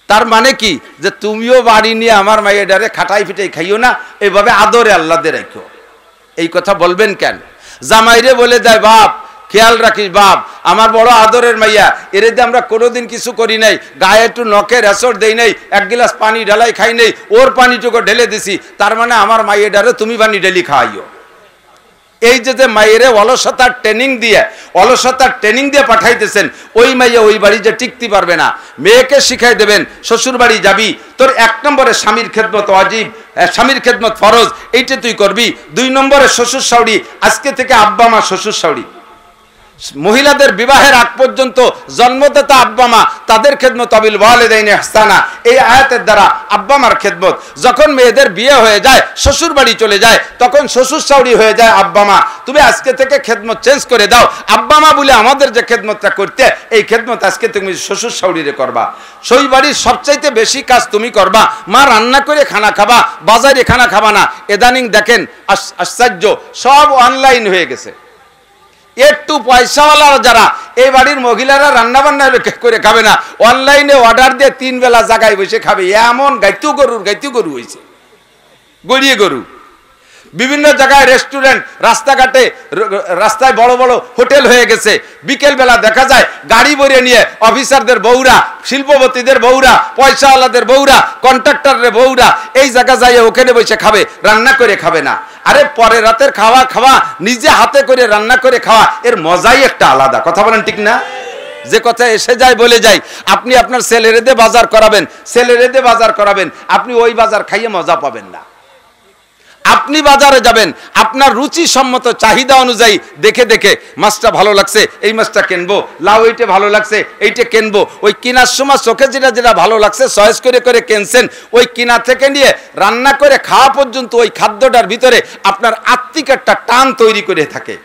তার মানে কি যে তুমিও বাড়ি নিয়ে আমার মাইয়েডারে খাটাই ফিটাই খাইও না, এইভাবে আদরে আল্লাহদের রাখো। এই কথা বলবেন কেন? জামাইরে বলে দেয়, বাপ খেয়াল রাখিস, বাপ আমার বড় আদরের মাইয়া, এর দিয়ে আমরা কোনোদিন কিছু করি নাই, গায়ে একটু নখে রেসর দেই নাই, এক গিলাস পানি ঢালাই খাই নাই, ওর পানিটুকু ঢেলে দিছি, তার মানে আমার মাইয়েডারে তুমি পানি ঢেলি খাওয়াইও। এই যে মাইয়েরে অলসতার ট্রেনিং দিয়ে পাঠাইতেছেন, ওই মাইয়া ওই বাড়ি যে টিকতে পারবে না। মেয়েকে শিখাই দেবেন, শ্বশুর বাড়ি যাবি, তোর 1 নম্বরে স্বামীর খেদমত ওয়াজিব, স্বামীর খেদমত ফরজ, এইটা তুই করবি। 2 নম্বরে শ্বশুর শাশুড়ি, আজকে থেকে আব্বা মা শ্বশুর শাশুড়ি। মহিলাদের বিবাহের আগ পর্যন্ত জন্মদাতা আব্বা মা তাদের খেদমত অবিল ওয়ালিদাইনি ইহসানা, এই আয়াতের দ্বারা আব্বা মার খেদমত। যখন মেয়েদের বিয়ে হয়ে যায়, শ্বশুর বাড়ি চলে যায়, তখন শ্বশুর শাশুড়ি হয়ে যায় আব্বা মা। তুমি আজকে থেকে খেদমত চেঞ্জ করে দাও, আব্বা মা বলে আমাদের যে খেদমতটা করতে, এই খেদমত আজকে তুমি শ্বশুর শাশুড়িরে করবা। সেই বাড়ির সবচাইতে বেশি কাজ তুমি করবা, মা রান্না করে খানা খাবা, বাজারে খানা খাবা না। ইদানিং দেখেন আশ্চর্য, সব অনলাইন হয়ে গেছে। একটু পয়সাওয়ালা যারা, এই বাড়ির মহিলারা রান্না বান্না করে খাবে না, অনলাইনে অর্ডার দিয়ে 3 বেলা জায়গায় বসে খাবে। এমন গাইতু গরু হয়েছে, গড়িয়ে গরু। বিভিন্ন জায়গায় রেস্টুরেন্ট, রাস্তাঘাটে, রাস্তায় বড় বড় হোটেল হয়ে গেছে। বিকেল বেলা দেখা যায় গাড়ি ভরে নিয়ে অফিসারদের বউরা, শিল্পপতিদের বউরা, পয়সাওয়ালাদের বউরা, কন্ট্রাক্টরের বউরা এই জায়গা যাইয়ে ওখানে বসে খাবে, রান্না করে খাবে না। আরে পরে রাতের খাওয়া নিজে হাতে করে রান্না করে খাওয়া, এর মজাই একটা আলাদা। কথা বলেন ঠিক না? যে কথা এসে যায় বলে যাই, আপনি আপনার ছেলেরেদে বাজার করাবেন, আপনি ওই বাজার খাইয়ে মজা পাবেন না। আপনি বাজারে যাবেন, আপনার রুচি সম্মত চাহিদা অনুযায়ী দেখে দেখে মাছটা ভালো লাগছে, এই মাছটা কিনবো, লাউ এইটা ভালো লাগছে, এইটা কিনবো। ওই কেনার সময় চোখে যেটা ভালো লাগছে চয়েস করে করে কিনছেন, ওই কিনা থেকে নিয়ে রান্না করে খাওয়া পর্যন্ত ওই খাদ্যটার ভিতরে আপনার আত্মিক একটা টান তৈরি করে থাকে।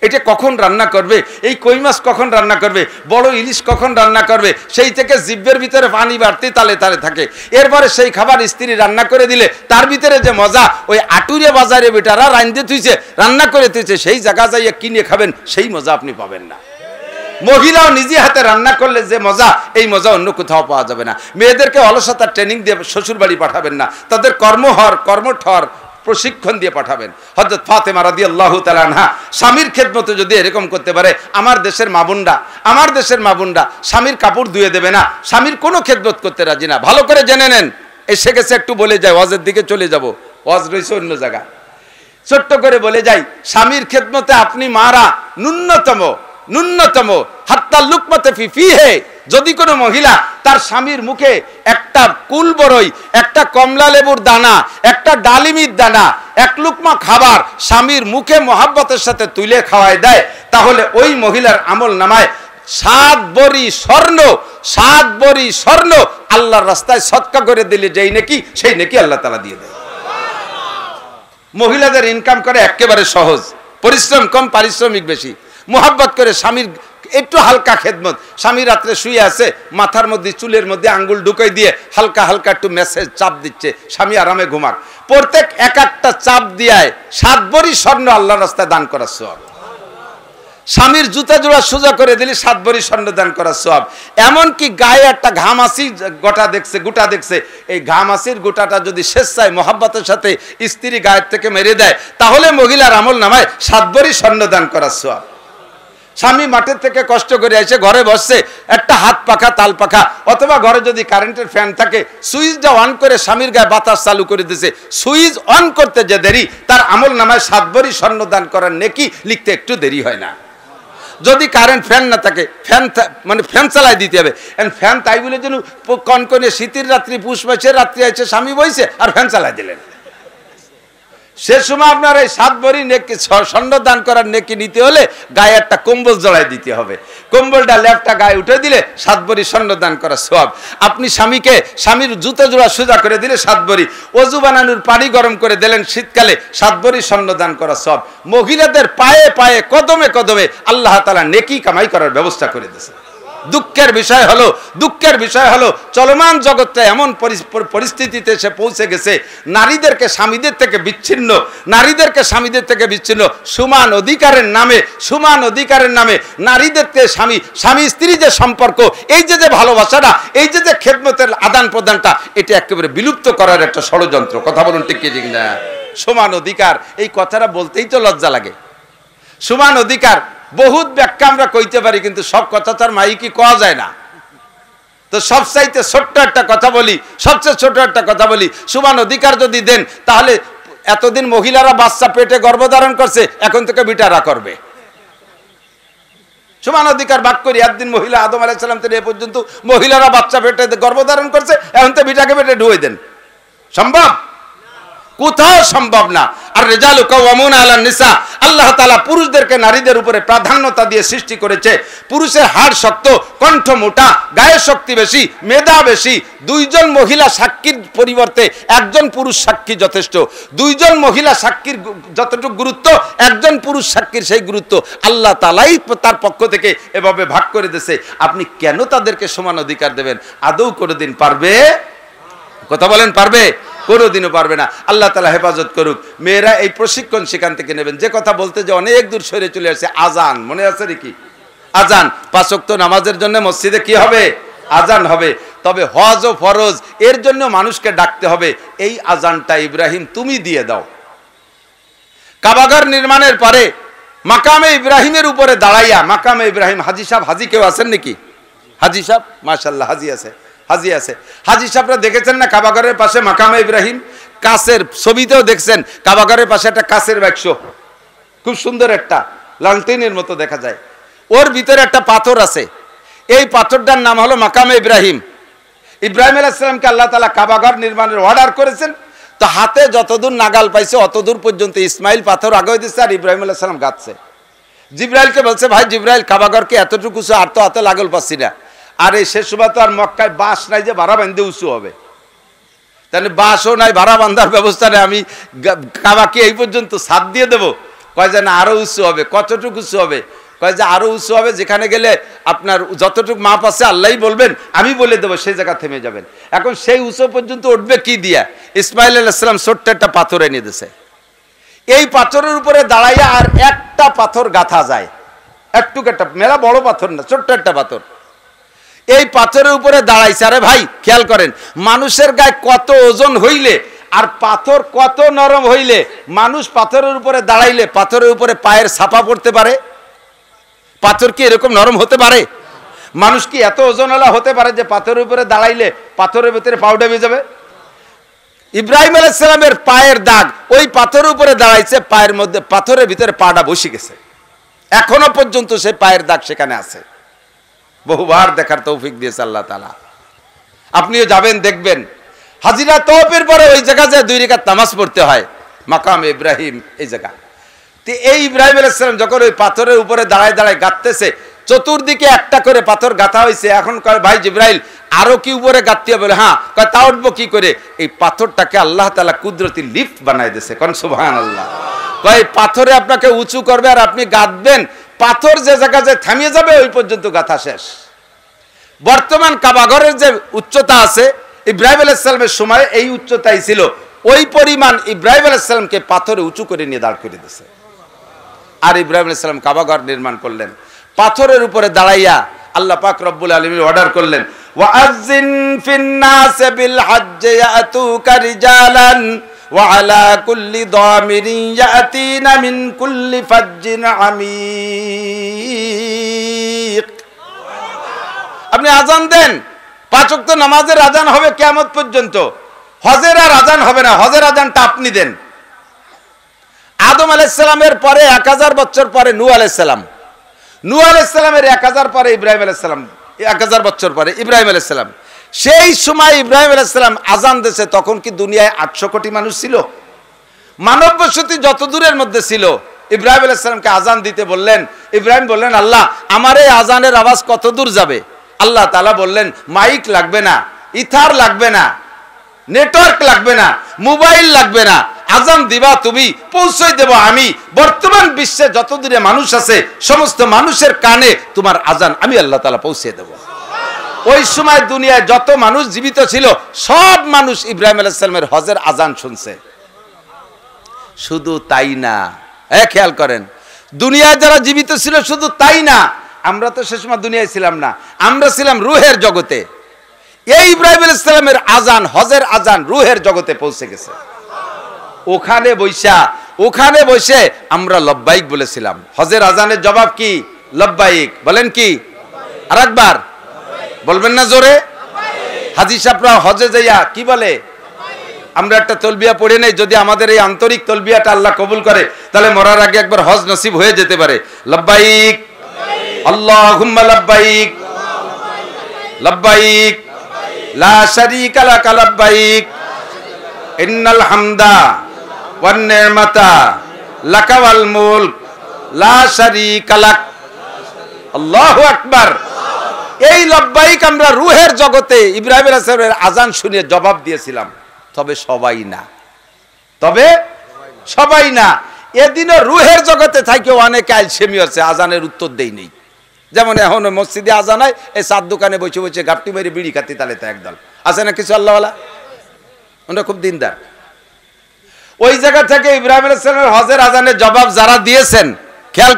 এটা কখন রান্না করবে, এই কই মাছ কখন রান্না করবে, বড় ইলিশ কখন রান্না করবে, সেই থেকে জিভের ভিতরে পানি বাড়তে তালে তালে থাকে। এরপরে সেই খাবার স্ত্রী রান্না করে দিলে তার ভিতরে যে মজা, ওই আটুরে বাজারে বেটারা রান্না করে তুইছে, সেই জায়গা যাইয়া কিনে খাবেন, সেই মজা আপনি পাবেন না। মহিলাও নিজে হাতে রান্না করলে যে মজা, এই মজা অন্য কোথাও পাওয়া যাবে না। মেয়েদেরকে অলসতার ট্রেনিং দিয়ে শ্বশুর বাড়ি পাঠাবেন না, তাদের কর্মঠর প্রশিক্ষণ দিয়ে পাঠাবেন। হযরত ফাতেমা রাদিয়াল্লাহু তাআলা আনহা স্বামীর খেদমতে যদি এরকম করতে পারে, আমার দেশের মা বোনরা স্বামীর কাপড় ধুয়ে দেবে না, স্বামীর কোনো খেদমত করতে রাজি না। ভালো করে জেনে নেন, এসে গেছে একটু বলে যায়, ওয়াজের দিকে চলে যাব, ওয়াজ রয়েছে অন্য জায়গা। ছোট্ট করে বলে যাই, স্বামীর খেদমতে আপনি মারা ন্যূনতম হাত্তা লুকমাতে ফিহে, যদি কোনো মহিলা তার স্বামীর মুখে একটা কুল বরই, একটা কমলা লেবুর দানা, একটা ডালিমির দানা, এক লুকমা খাবার স্বামীর মুখে মোহাব্বতের সাথে তুলে খাওয়ায় দেয়, তাহলে ওই মহিলার আমল নামায় 7 বড়ি স্বর্ণ আল্লাহর রাস্তায় সদকা করে দিলে যেই নেকি, সেই নেকি আল্লাহ তাআলা দিয়ে দেয়। মহিলাদের ইনকাম করে একেবারে সহজ, পরিশ্রম কম, পারিশ্রমিক বেশি। মোহাব্বত করে স্বামীর একটু হালকা খেদমত, স্বামী রাত্রে শুয়ে আছে, মাথার মধ্যে চুলের মধ্যে আঙ্গুল ঢুকাই দিয়ে হালকা একটু মেসেজ চাপ দিচ্ছে, স্বামী আরামে ঘুমাক। প্রত্যেক একটা চাপ দিয়ে 7 বড়ি স্বর্ণ আল্লাহর রাস্তায় দান করার সওয়াব। স্বামীর জুতা জোড়া সোজা করে দিলে 7 বড়ি স্বর্ণ দান করার সওয়াব। এমনকি গায়ে একটা ঘামাসি গোটা দেখছে, এই ঘামাসির গোটাটা যদি স্বেচ্ছায় মোহাব্বতের সাথে স্ত্রী গায়ের থেকে মেরে দেয়, তাহলে মহিলার আমল নামায় 7 বড়ি স্বর্ণ দান করার সওয়াব। স্বামী মাঠের থেকে কষ্ট করে এসে ঘরে বসছে, একটা হাত পাখা তাল পাখা, অথবা ঘরে যদি কারেন্টের ফ্যান থাকে, সুইচটা অন করে স্বামীর গায়ে বাতাস চালু করে দিয়েছে, সুইচ অন করতে যে দেরি, তার আমল নামায় 7 বড়ি স্বর্ণ দান করার নেকি লিখতে একটু দেরি হয় না। যদি কারেন্ট ফ্যান না থাকে, ফ্যান চালাই দিতে হবে। ফ্যান তাই বলে যেন কনকনে শীতের রাত্রি, পুষ মাসের রাত্রি আছে, স্বামী বইছে আর ফ্যান চালাই দিলেন, সে সময় আপনার এই 7 বড়ি নেকি স্বর্ণ দান করার নেকি নিতে হলে গায়ে একটা কম্বল জড়াই দিতে হবে, কম্বলটা লেপটা গায়ে উঠে দিলে 7 বড়ি স্বর্ণ দান করার সওয়াব। আপনি স্বামীর জুতো জোড়া সোজা করে দিলে 7 বড়ি, ওযু বানানোর পানি গরম করে দিলেন শীতকালে, 7 বড়ি স্বর্ণ দান করার সওয়াব। মহিলাদের পায়ে পায়ে কদমে কদমে আল্লাহ তাআলা নেকি কামাই করার ব্যবস্থা করে দিয়েছে। দুঃখের বিষয় হলো চলমান জগৎটা এমন পরিস্থিতিতে এসে পৌঁছে গেছে, নারীদেরকে স্বামীদের থেকে বিচ্ছিন্ন, সমান অধিকারের নামে নারীদের স্বামী স্ত্রী যে সম্পর্ক, এই যে ভালোবাসাটা, এই যে খেদমতের আদান প্রদানটা, এটা একেবারে বিলুপ্ত করার একটা ষড়যন্ত্র। কথা বলুন ঠিক কি না? সমান অধিকার, এই কথাটা বলতেই তো লজ্জা লাগে। সমান অধিকার বহুত ব্যাখ্যা আমরা কইতে পারি, কিন্তু সব কথা তার মাইকি কোয়া যায় না। তো সবচাইতে ছোট্ট একটা কথা বলি, সমান অধিকার যদি দেন, তাহলে এতদিন মহিলারা বাচ্চা পেটে গর্ভধারণ করছে, এখন থেকে বিটারা করবে। সমান অধিকার ভাগ করি, একদিন মহিলা আদম আলাইহিস সালাম থেকে এ পর্যন্ত মহিলারা বাচ্চা পেটে গর্ভধারণ করছে, এখন তো বিটাকে পেটে ঢুয়ে দেন, সম্ভব? কোথাও সম্ভব না। আর রিজালু কাওয়ামুনা আলান নিসা, আল্লাহ তাআলা পুরুষদেরকে নারীদের উপরে প্রাধান্যতা দিয়ে সৃষ্টি করেছে। পুরুষের হাড় শক্ত, কণ্ঠ মোটা, গায়ে শক্তি বেশি, মেধা বেশি। দুইজন মহিলা সাক্ষীর পরিবর্তে একজন পুরুষ সাক্ষী যথেষ্ট। দুইজন মহিলা সাক্ষীর যতটুকু গুরুত্ব, একজন পুরুষ সাক্ষীর সেই গুরুত্ব আল্লাহ তাআলাই তার পক্ষ থেকে এভাবে ভাগ করে দিয়েছে। আপনি কেন তাদেরকে সমান অধিকার দেবেন? আদৌ কোনোদিন পারবে? কথা বলেন, পারবে? কোনোদিনও পারবে না। আল্লাহ তাআলা হেফাজত করুক। মেয়েরা এই প্রশিক্ষণ সেখান থেকে নেবেন। যে কথা বলতে যে অনেক দূর সরে চলে আসছে, আজান মনে আছে নাকি? আজান 5 ওয়াক্ত নামাজের জন্য মসজিদে কি হবে? আজান হবে। তবে হজ ও ফরজ এর জন্য মানুষকে ডাকতে হবে। এই আজানটা ইব্রাহিম তুমি দিয়ে দাও। কাবাঘর নির্মাণের পরে মাকামে ইব্রাহিমের উপরে দাঁড়াইয়া, মাকামে ইব্রাহিম, হাজী সাহেব, হাজী কেউ আছেন নাকি? হাজী সাহেব, মাশাআল্লাহ, হাজী আছে, হাজী আছে। হাজী সাহেবরা দেখেছেন না কাবাঘরের পাশে মাকামে ইব্রাহিম? কাছের ছবিতেও দেখছেন কাবাঘরের পাশে একটা কাছের বাক্স, খুব সুন্দর একটা লালটিনের মতো দেখা যায়। ওর ভিতরে একটা পাথর আছে। এই পাথরটার নাম হলো মাকামে ইব্রাহিম। ইব্রাহিম আলাইহিস সালামকে আল্লাহ তাআলা কাবাঘর নির্মাণের অর্ডার করেছেন। তো হাতে যতদূর নাগাল পাইছে অতদূর পর্যন্ত ইসমাইল পাথর আগে দিচ্ছে আর ইব্রাহিম আলাইহিস সালাম গাচ্ছে। জিব্রাইলকে বলছে, ভাই জিব্রাইল, কাবাঘরকে এতটুকু উঁচু, আর তো হাতে লাগল পাচ্ছি না। আর এই শেষ সময় তো আর মক্কায় বাঁশ নাই যে ভাড়া বান্ধে উঁচু হবে, তাহলে বাঁশও নাই, ভাড়া বান্ধার ব্যবস্থা নেই, আমি কাবাকে এই পর্যন্ত ছাদ দিয়ে দেবো? কয় যে না, আরো উঁচু হবে। কতটুকু উঁচু হবে? কয় যে আরো উঁচু হবে, যেখানে গেলে আপনার যতটুকু মাপ আছে আল্লাহই বলবেন, আমি বলে দেবো, সেই জায়গা থেমে যাবেন। এখন সেই উঁচু পর্যন্ত উঠবে কি দিয়া? ইসমাইল আলাইহিস সালাম ছোট্ট একটা পাথর এনে দিয়েছে। এই পাথরের উপরে দাঁড়াইয়া আর একটা পাথর গাঁথা যায়, একটু একটা, মেলা বড় পাথর না, ছোট্ট একটা পাথর। এই পাথরের উপরে দাঁড়াইছে। আরে ভাই খেয়াল করেন, মানুষের গায়ে কত ওজন হইলে আর পাথর কত নরম হইলে মানুষ পাথরের উপরে দাঁড়াইলে পাথরের উপরে পায়ের ছাপা পড়তে পারে? পাথর কি এরকম নরম হতে পারে? মানুষ কি এত ওজনওয়ালা হতে পারে যে পাথরের উপরে দাঁড়াইলে পাথরের ভিতরে পাও ডেবে যাবে? ইব্রাহিম আলাইহিস সালামের পায়ের দাগ ওই পাথরের উপরে দাঁড়াইছে, পায়ের মধ্যে পাথরের ভিতরে পাটা বসে গেছে, এখনো পর্যন্ত সেই পায়ের দাগ সেখানে আছে। বহুবার দেখার তৌফিক দিয়েছে আল্লাহ তাআলা। আপনিও যাবেন, দেখবেন। হাজিরা তওয়াফের পরে ওই জায়গা যায় 2 রাকাত নামাজ পড়তে হয়, মাকাম ইব্রাহিম এই জায়গা। তো এই ইব্রাহিম আলাইহিস সালাম যখন ওই পাথরের উপরে দাঁড়ায় দাঁড়ায় গাঁথতেছে, চতুর্দিকে একটা করে পাথর গাঁথা হয়েছে। এখন কয়, ভাই জিব্রাইল, আরো কি উপরে গাঁথতে হবে? হ্যাঁ। কয় তা উঠবো কি করে? এই পাথরটাকে আল্লাহ তাআলা কুদরতি লিফট বানায় দিয়েছে। কোন সুবহানাল্লাহ। কয় পাথরে আপনাকে উঁচু করবে আর আপনি গাঁথবেন, পাথর যে জায়গায় যে থামিয়ে যাবে ওই পর্যন্ত গাঁথা শেষ। বর্তমান কাবাঘরের যে উচ্চতা আছে, ইব্রাহিম আলাইহিস সালামের সময় এই উচ্চতাই ছিল। ওই পরিমাণ ইব্রাহিম আলাইহিস সালামকে পাথরে উঁচু করে নিয়ে দাঁড় করে দিয়েছে। আর ইব্রাহিম আলাইহিস সালাম কাবাঘর নির্মাণ করলেন। পাথরের উপরে দাঁড়াইয়া আল্লাহ পাক রব্বুল আলামিন অর্ডার করলেন, ওয়াআযিন ফিন নাস বিল হজ্জ ইয়াতুকা রিজালান ওয়া আলা কুল্লি দামিরিন ইয়াতিনা মিন কুল্লি ফাজ্জিন আমিক। আপনি আজান দেন, 5 ওয়াক্ত নামাজের আজান হবে কিয়ামত পর্যন্ত। হজের আর আজান হবে না, হজের আজানটা আপনি দেন। আদম আলাইহিস সালামের পরে 1000 বছর পরে নূহ আলাইহিস সালাম, নূহ আলাইহিস সালামের 1000 পরে ইব্রাহিম আলাইহিস সালাম, 1000 বছর পরে ইব্রাহিম আলাইহিস সালাম। সেই সময় ইব্রাহিম আলাইহিস সালাম আজান দিয়েছে, তখন কি দুনিয়ায় 800 কোটি মানুষ ছিল? মানব বসতি যত দূরের মধ্যে ছিল, ইব্রাহিম আলাইহিস সালামকে আজান দিতে বললেন। ইব্রাহিম বললেন, আল্লাহ আমার এই আজানের আওয়াজ কত দূর যাবে? আল্লাহ তাআলা বললেন, মাইক লাগবে না, ইথার লাগবে না, নেটওয়ার্ক লাগবে না, মোবাইল লাগবে না, আজান দিবা তুমি, পৌঁছে দেব আমি। বর্তমান বিশ্বে যত দূরে মানুষ আছে সমস্ত মানুষের কানে তোমার আজান আমি আল্লাহ তাআলা পৌঁছে দেব। ওই সময় দুনিয়ায় যত মানুষ জীবিত ছিল সব মানুষ ইব্রাহিম আলাইহিস সালামের হজের আজান শুনছে। শুধু তাই না, খেয়াল করেন, দুনিয়ায় যারা জীবিত ছিল শুধু তাই না, আমরা তো সে সময় দুনিয়ায় ছিলাম না, আমরা ছিলাম রূহের জগতে। এই ইব্রাহিম আলাইহিস সালামের আজান, হজের আজান রূহের জগতে পৌঁছে গেছে। ওখানে বসে আমরা লব্বাইক বলেছিলাম। হজের আজানের জবাব কি? লব্বাইক। বলেন কি? আরেকবার বলবেন না জোরে? হাজী সাহেবরা হজে যাইয়া কি বলে? আমরা একটা তলবিয়া পড়ে নেই, যদি আমাদের এই আন্তরিক তলবিয়াটা আল্লাহ কবুল করে তাহলে মরার আগে একবার হজ নসিব হয়ে যেতে পারে। লব্বাইক আল্লাহুম্মা লব্বাইক লব্বাইক লা শারীকা লাক লব্বাইক ইন্নাল হামদা ওয়ান নি'মাতা লাকা ওয়াল মুলক লা শারীকা লাক। আল্লাহু আকবার। এই লব্বাইক আমরা রূহের জগতে ইব্রাহিম আলাইহিস সালামের আযান শুনে জবাব দিয়েছিলাম, তবে সবাই না। এদিনও রূহের জগতে থাকে অনেকে আলসেমি আছে, আজানের উত্তর দেই নেই। যেমন এখন মসজিদে আজান হয়, এই চার দোকানে বসে বসে গাপটি মেরে বিড়ি খাতি, তাহলে তো একদল আছে না কিছু আল্লাহওয়ালা, ওরা খুব দিনদার। ওই জায়গা থেকে ইব্রাহিম আলাইহিস সালামের হজের আজানের জবাব যারা দিয়েছেন, খেয়াল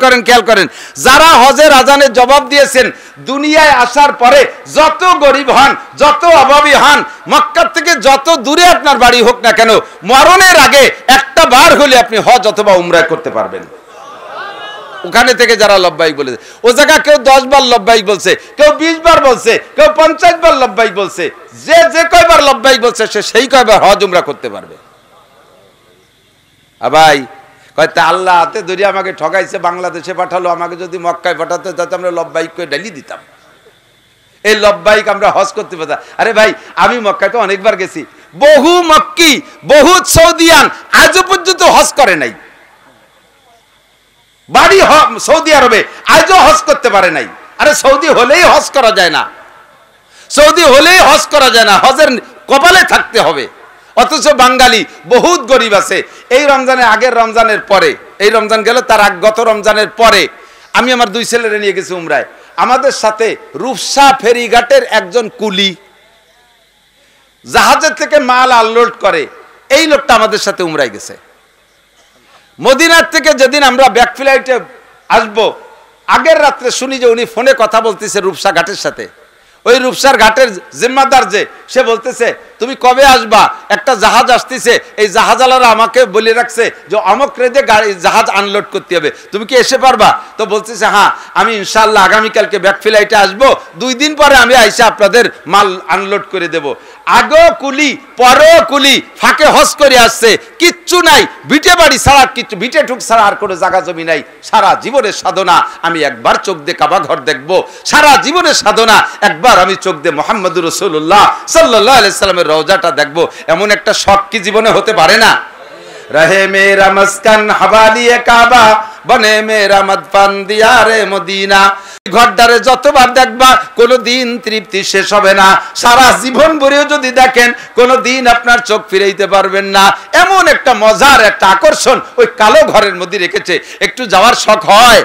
করেন, যারা হজের আজানের জবাব দিয়েছেন, দুনিয়ায় আসার পরে যত গরিব হন, যত অভাবী হন, মক্কা থেকে যত দূরে আপনার বাড়ি হোক না কেন, মরণের আগে একটা বার হলে আপনি হজ অথবা উমরা করতে পারবেন। ওখানে থেকে যারা লব্বাইক বলেছে, ও জায়গা কেউ 10 বার লব্বাইক বলছে, কেউ 20 বার বলছে, কেউ 50 বার লব্বাইক বলছে। যে কয়বার লব্বাইক বলছে সে সেই কয়বার হজ উমরা করতে পারবে। ভাই কয়টা আল্লাহ হাতে ধরে আমাকে ঠকাইছে, বাংলাদেশে পাঠালো, আমাকে যদি মক্কায় পাঠাতো তাতে আমরা লব্বাইক করে ডালি দিতাম। এই লব্বাইক আমরা হজ করতে পারতাম। আরে ভাই, আমি মক্কায় তো অনেকবার গেছি, বহু মক্কি, বহু সৌদিয়ান আজও পর্যন্ত হজ করে নাই। বাড়ি সৌদি আরবে, আজও হজ করতে পারে নাই। আরে সৌদি হলেই হজ করা যায় না, হজের কপালে থাকতে হবে। অথচ বাঙালি বহুত গরিব আছে। এই রমজানে, আগের রমজানের পরে, এই রমজান গেল, তার গত রমজানের পরে আমি আমার 2 ছেলেরে নিয়ে গেছি উমরায়। আমাদের সাথে রূপসা ফেরিঘাটের একজন কুলি, জাহাজের থেকে মাল আনলোড করে, এই লোকটা আমাদের সাথে উমরায় গেছে। মদিনার থেকে যেদিন আমরা ব্যাক ফ্লাইটে আসবো, আগের রাত্রে শুনি যে উনি ফোনে কথা বলতেছে রূপসা ঘাটের সাথে। ওই রূপসার ঘাটের জিম্মাদার যে, সে বলতেছে তুমি কবে আসবা, একটা জাহাজ আসতেছে, এই জাহাজওয়ালারা আমাকে বলে রাখছে যে অমুক রেজে জাহাজ আনলোড করতে হবে, তুমি কি এসে পারবা? তো বলতেছে হ্যাঁ, আমি ইনশাআল্লাহ আগামীকালকে ব্যাক ফ্লাইটে আসবো, 2 দিন পরে আমি আইসা আপনাদের মাল আনলোড করে দেব। আগেও কুলি, পরেও কুলি, ফাঁকে হজ করে আসছে, কিচ্ছু নাই, ভিটে বাড়ি ছাড়া, কিচ্ছু ভিটে ঠুক ছাড়া আর কোনো জায়গা জমি নাই। সারা জীবনের সাধনা, আমি একবার চোখ দিয়ে কাবা ঘর দেখবো, সারা জীবনের সাধনা একবার আমি চোখ দিয়ে মুহাম্মদুর রাসূলুল্লাহ সাল্লাল্লাহু আলাইহি সাল্লামের রওজাটা দেখবো, এমন একটা শখ কি জীবনে হতে পারে না? রহে মেরা মাসকান হাওয়ালিয়ে কাবা, বনে মেরা মদফান দিয়ারে মদিনা। ঘরদারে যতবার দেখবা কোনোদিন তৃপ্তি শেষ হবে না। সারা জীবন ভরেও যদি দেখেন কোনোদিন আপনার চোখ ফিরাইতে পারবেন না। এমন একটা মজার একটা আকর্ষণ ওই কালো ঘরের মধ্যে রেখেছে, একটু যাওয়ার শখ হয়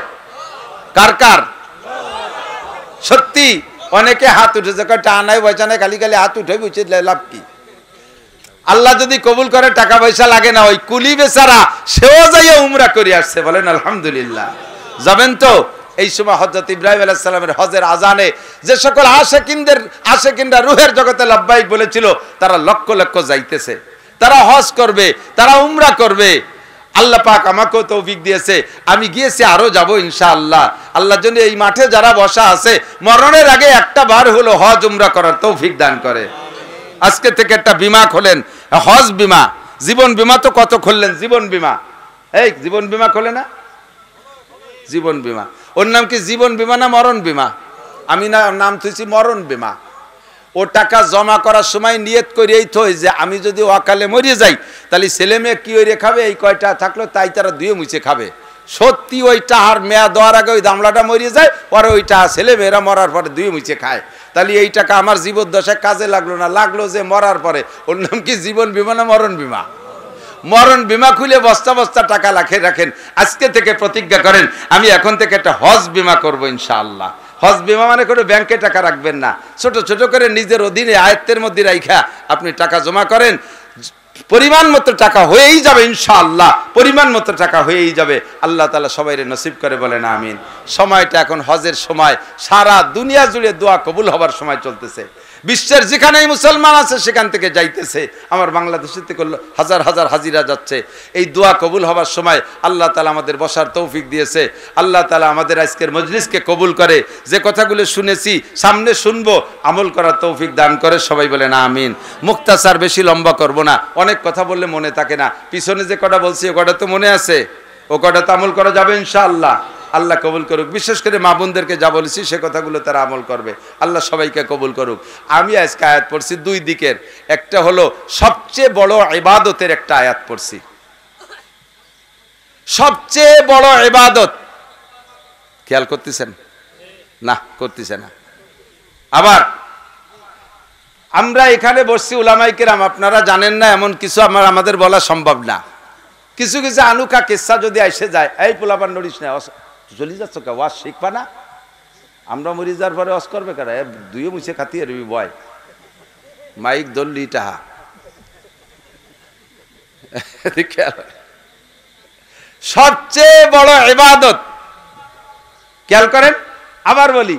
কার? সত্যি অনেকে হাত উঠেছে, টানায় পয়সা নাই, খালি হাত উঠে বুঝে লাভ কি? আল্লাহ যদি কবুল করে টাকা পয়সা লাগে না। ওই কুলি বেচারা সেও যাইয়া উমরা করে আসছে, বলেন আলহামদুলিল্লাহ। যাবেন তো? এই সময় হযরত ইব্রাহিম আলাইহিস সালামের হজের আজানে যে সকল আশিকিনরা রূহের জগতে লব্বাইক বলেছিল, তারা লক্ষ লক্ষ যাইতেছে, তারা হজ করবে, তারা উমরা করবে। আল্লাহ পাক আমাকেও তৌফিক দিয়েছে, আমি গিয়েছি, আরো যাব ইনশাআল্লাহ। আল্লাহর জন্য এই মাঠে যারা বসা আছে, মরণের আগে একটা বার হলো হজ উমরা করার তৌফিক দান করে। আজকে থেকে একটা বিমা খোলেন, হজ বিমা। জীবন বিমা তো কত খুললেন, জীবন বিমা, এই জীবন বিমা খোলে না? জীবন বিমা, ওর নাম কি জীবন বিমা না মরণ বিমা? আমি নাম থুইছি মরণ বিমা। ও টাকা জমা করার সময় নিয়ত করেই থই যে আমি যদি অকালে মরে যাই, তাহলে ছেলে মেয়ে কি ওই খাবে, এই কয়টা থাকলো তাই তারা ধুয়ে মুছে খাবে। সত্যি ওই টাহার মেয়া দেওয়ার আগে ওই দামলাটা মরে যায়, পরে ওই টাহা ছেলে মেয়েরা মরার পরে ধুয়ে মুছে খায়। তাহলে এই টাকা আমার জীবদ্দশায় কাজে লাগলো না, লাগলো যে মরার পরে। ওর নাম কি জীবন বিমা না মরণ বিমা? মরণ বিমা খুলে বস্তা বস্তা টাকা রাখেন। আজকে থেকে প্রতিজ্ঞা করেন, আমি এখন থেকে একটা হজ বিমা করবো ইনশাআল্লাহ। হজ বিমা মানে করে ব্যাংকে টাকা রাখবেন না, ছোট ছোট করে নিজের অধীনে আয়ত্তের মধ্যে রাখা আপনি টাকা জমা করেন। পরিমাণ মতো টাকা হয়েই যাবে ইনশাআল্লাহ, পরিমাণ মতো টাকা হয়েই যাবে। আল্লাহ তাআলা সবাইরে নসিব করে বলেন আমিন। সময়টা এখন হজের সময়, সারা দুনিয়া জুড়ে দোয়া কবুল হবার সময় চলতেছে। বিশ্বের যেখানেই মুসলমান আছে সেখান থেকে যাইতেছে। আমার বাংলাদেশের থেকে হাজার হাজার হাজিরা যাচ্ছে। এই দোয়া কবুল হবার সময় আল্লাহ তাআলা আমাদের বসার তৌফিক দিয়েছে। আল্লাহ তাআলা আমাদের আজকের মজলিসকে কবুল করে, যে কথাগুলো শুনেছি সামনে শুনবো, আমল করার তৌফিক দান করে। সবাই বলেন আমিন। মুক্তাসার, বেশি লম্বা করব না, অনেক কথা বললে মনে থাকে না। পিছনে যে কটা বলছি ও কটা তো মনে আছে, ও কটা তো আমল করা যাবে ইনশাআল্লাহ। আল্লাহ কবুল করুক। বিশেষ করে মা বোনদেরকে যা বলেছি সে কথাগুলো তারা আমল করবে। আল্লাহ সবাইকে কবুল করুক। আমি আজকে আয়াত পড়ছি 2 দিকের। একটা হলো সবচেয়ে বড় ইবাদতের একটা আয়াত পড়ছি, সবচেয়ে বড় ইবাদত। খেয়াল করতেছেন না? করতেছে না। আবার আমরা এখানে বসছি উলামায়ে কেরাম, আপনারা জানেন না এমন কিছু আমাদের বলা সম্ভব না। কিছু কিছু আনুকা কিসসা যদি এসে যায়, এই পোলাপান নড়িস না, চলি যাচ্ছ কে, ওয়াজ শিখবা না? আমরা মরি যাওয়ার পরে ওয়াজ করবে কারা? দুইও মুছে খাতিয়ে রবি বয় মাইক দল্লি টাহা। সবচেয়ে বড় ইবাদত, খেয়াল করেন। আবার বলি,